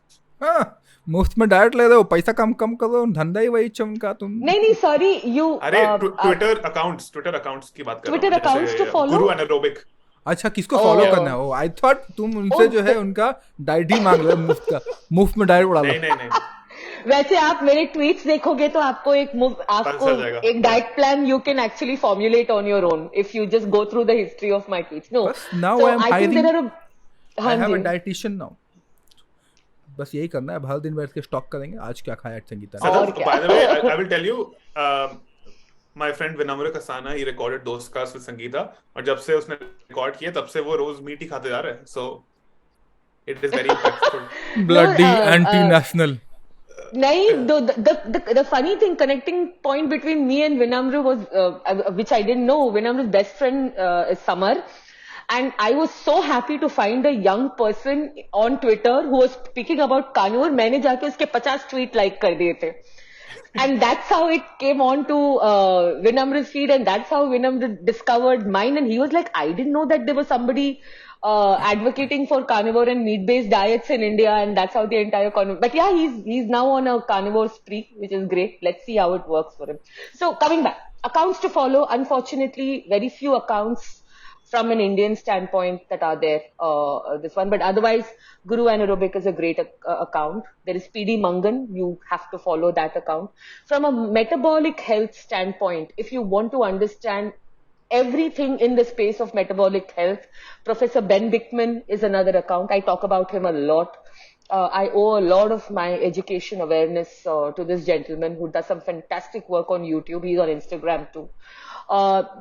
हाँ, मुफ्त में diet ले रहे हो, पैसा कम करो, धंधा ही वही चमका तुम. नहीं, सॉरी, यू. अरे ट्विटर अकाउंट्स की बात कर रहा हूं. Twitter accounts to follow? Guru anaerobic. अच्छा, किसको फॉलो करना है? ओ, आई थॉट तुम उनसे जो है उनका डाइट ही मांग रहे हो, मुफ्त में डाइट उड़ा लो. नहीं. वैसे आप मेरे ट्वीट्स देखोगे तो आपको एक diet plan you can actually formulate on your own if you just go through the history of my tweets. No, now I am hiring, I have a dietitian now. बस यही करना है, अब हर दिन बैठ के स्टॉक करेंगे आज क्या खाया संगीता ने. By the way, I will tell you, my friend Vinamra Kasana, he recorded those casts with Sangeetha, और जब से उसने रिकॉर्ड किए तब से वो रोज मीट ही खाते जा रहे हैं. So it is very impactful. Bloody anti-national. नहीं, the funny thing, connecting point between me and Vinamra was which I didn't know. Vinamra's best friend is Samar. And I was so happy to find a young person on Twitter who was speaking about carnivore. मैंने जाके उसके 50 tweet like कर दिए थे. And that's how it came on to Vinamra's feed, and that's how Vinamra discovered mine. And he was like, I didn't know that there was somebody advocating for carnivore and meat-based diets in India, and that's how the entire carnivore. But yeah, he's now on a carnivore spree, which is great. Let's see how it works for him. So coming back, accounts to follow. Unfortunately, very few accounts from an Indian standpoint that are there, this one. But otherwise, Guru Anaerobic is a great account. There is PD Mangan. You have to follow that account. From a metabolic health standpoint, if you want to understand everything in the space of metabolic health, Professor Ben Bickman is another account. I talk about him a lot. I owe a lot of my education awareness to this gentleman who does some fantastic work on YouTube. He's on Instagram too.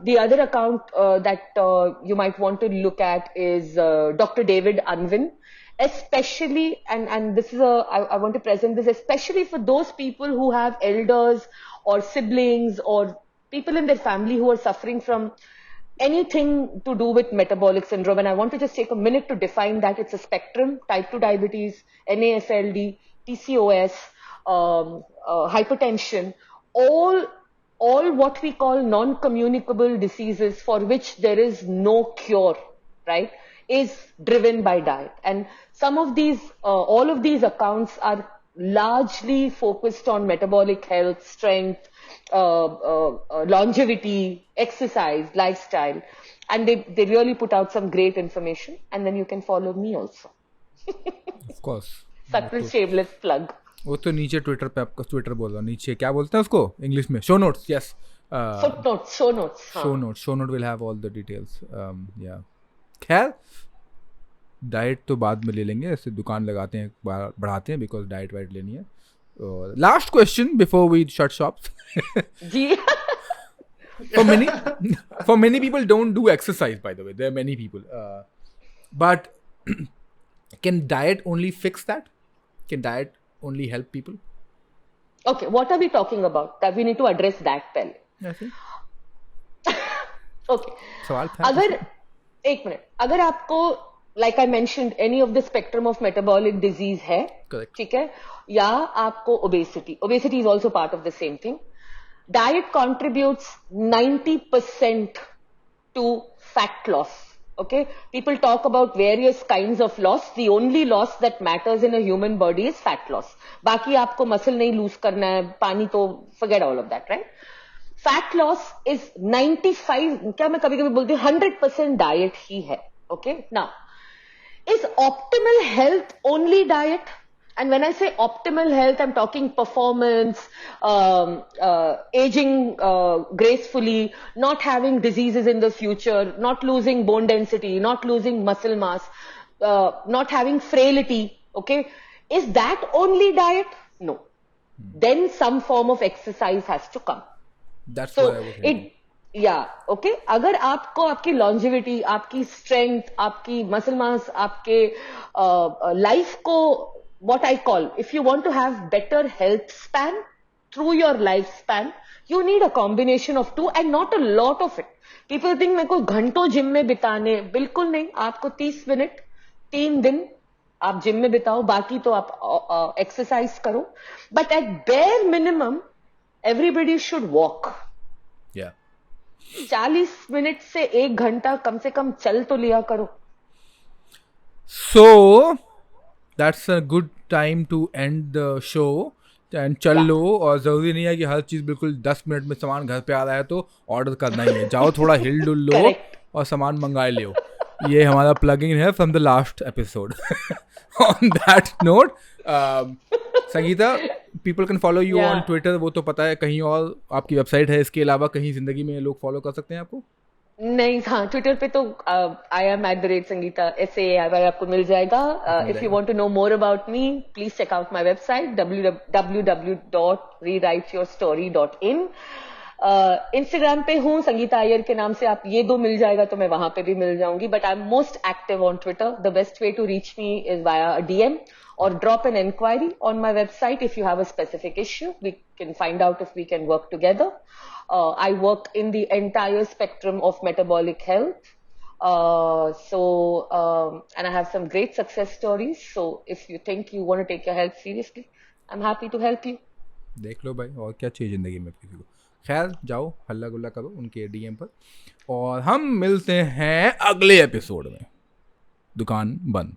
The other account that you might want to look at is Dr. David Unwin, especially, and this is I want to present this especially for those people who have elders or siblings or people in their family who are suffering from anything to do with metabolic syndrome. And I want to just take a minute to define that. It's a spectrum: type 2 diabetes, NAFLD, PCOS, hypertension, all what we call non-communicable diseases for which there is no cure, right, is driven by diet. And some of these, all of these accounts are largely focused on metabolic health, strength, longevity, exercise, lifestyle, and they really put out some great information. And then you can follow me also. Of course. Subtle shameless plug. वो तो नीचे Twitter पे, आपका Twitter बोल रहा हूँ, नीचे क्या बोलते हैं उसको इंग्लिश में, show notes. Yes, show note will have all the details. या खैर, डाइट तो बाद में ले लेंगे, ऐसे दुकान लगाते हैं बढ़ाते हैं बिकॉज डाइट वाइट लेनी है. Last question before we shut shops. जी. for many people don't do exercise, by the way. There are many people, but can diet only fix that? Can diet only help people? Okay, what are we talking about? That we need to address that पहले. ऐसे Okay. सवाल था. अगर एक minute, अगर आपको like I mentioned any of the spectrum of metabolic disease है, Correct. ठीक है, या आपको obesity is also part of the same thing. Diet contributes 90% to fat loss. Okay, people talk about various kinds of loss. The only loss that matters in a human body is fat loss. बाकी आपको muscle नहीं lose करना है, पानी तो forget all of that, right? Fat loss is 95, क्या मैं कभी कभी बोलती हूँ 100% diet ही है. Okay, now is optimal health only diet? And when I say optimal health, I'm talking performance, aging gracefully, not having diseases in the future, not losing bone density, not losing muscle mass, not having frailty. Okay, is that only diet? No. Then some form of exercise has to come. That's So what I was thinking. okay, अगर आपको आपकी longevity, आपकी strength, आपकी muscle mass, आपके life को, what I call, if you want to have better health span through your lifespan, you need a combination of two and not a lot of it. People think मेरे को घंटों gym में बिताने, बिल्कुल नहीं. आपको 30 मिनट 3 दिन आप जिम में बिताओ, बाकी तो आप एक्सरसाइज करो. But at bare minimum everybody should walk. Yeah. 40 minute से 1 घंटा कम से कम चल तो लिया करो. So that's a good time to end the show. And चल लो, और ज़रूरी नहीं है कि हर चीज़ बिल्कुल 10 मिनट में सामान घर पे आ रहा है तो ऑर्डर करना ही है. जाओ थोड़ा हिल डुल लो Correct. और सामान मंगा लो. ये हमारा प्लगिंग है from the last episode. On that note, Sangeeta, people can follow you on Twitter, वो तो पता है. कहीं और आपकी वेबसाइट है, इसके अलावा कहीं जिंदगी में लोग फॉलो कर सकते हैं आपको? नहीं, हाँ, ट्विटर पे तो आई एम @Sangeetha SAAY आपको मिल जाएगा. If you want to know more about me, please check out my website www.rewriteyourstory.in. Instagram पे हूँ संगीता अय्यर के नाम से, आप ये 2 मिल जाएगा तो मैं वहां पे भी मिल जाऊंगी. But I am most active on Twitter. The best way to reach me is via DM or drop an inquiry on my website if you have a specific issue. We can find out if we can work together. I work in the entire spectrum of metabolic health. And I have some great success stories. So if you think you want to take your health seriously, I'm happy to help you. देख लो भाई, और क्या चाहिए ज़िंदगी में किसी को. खैर, जाओ हल्ला गुल्ला करो उनके DM पर, और हम मिलते हैं अगले एपिसोड में. दुकान बंद.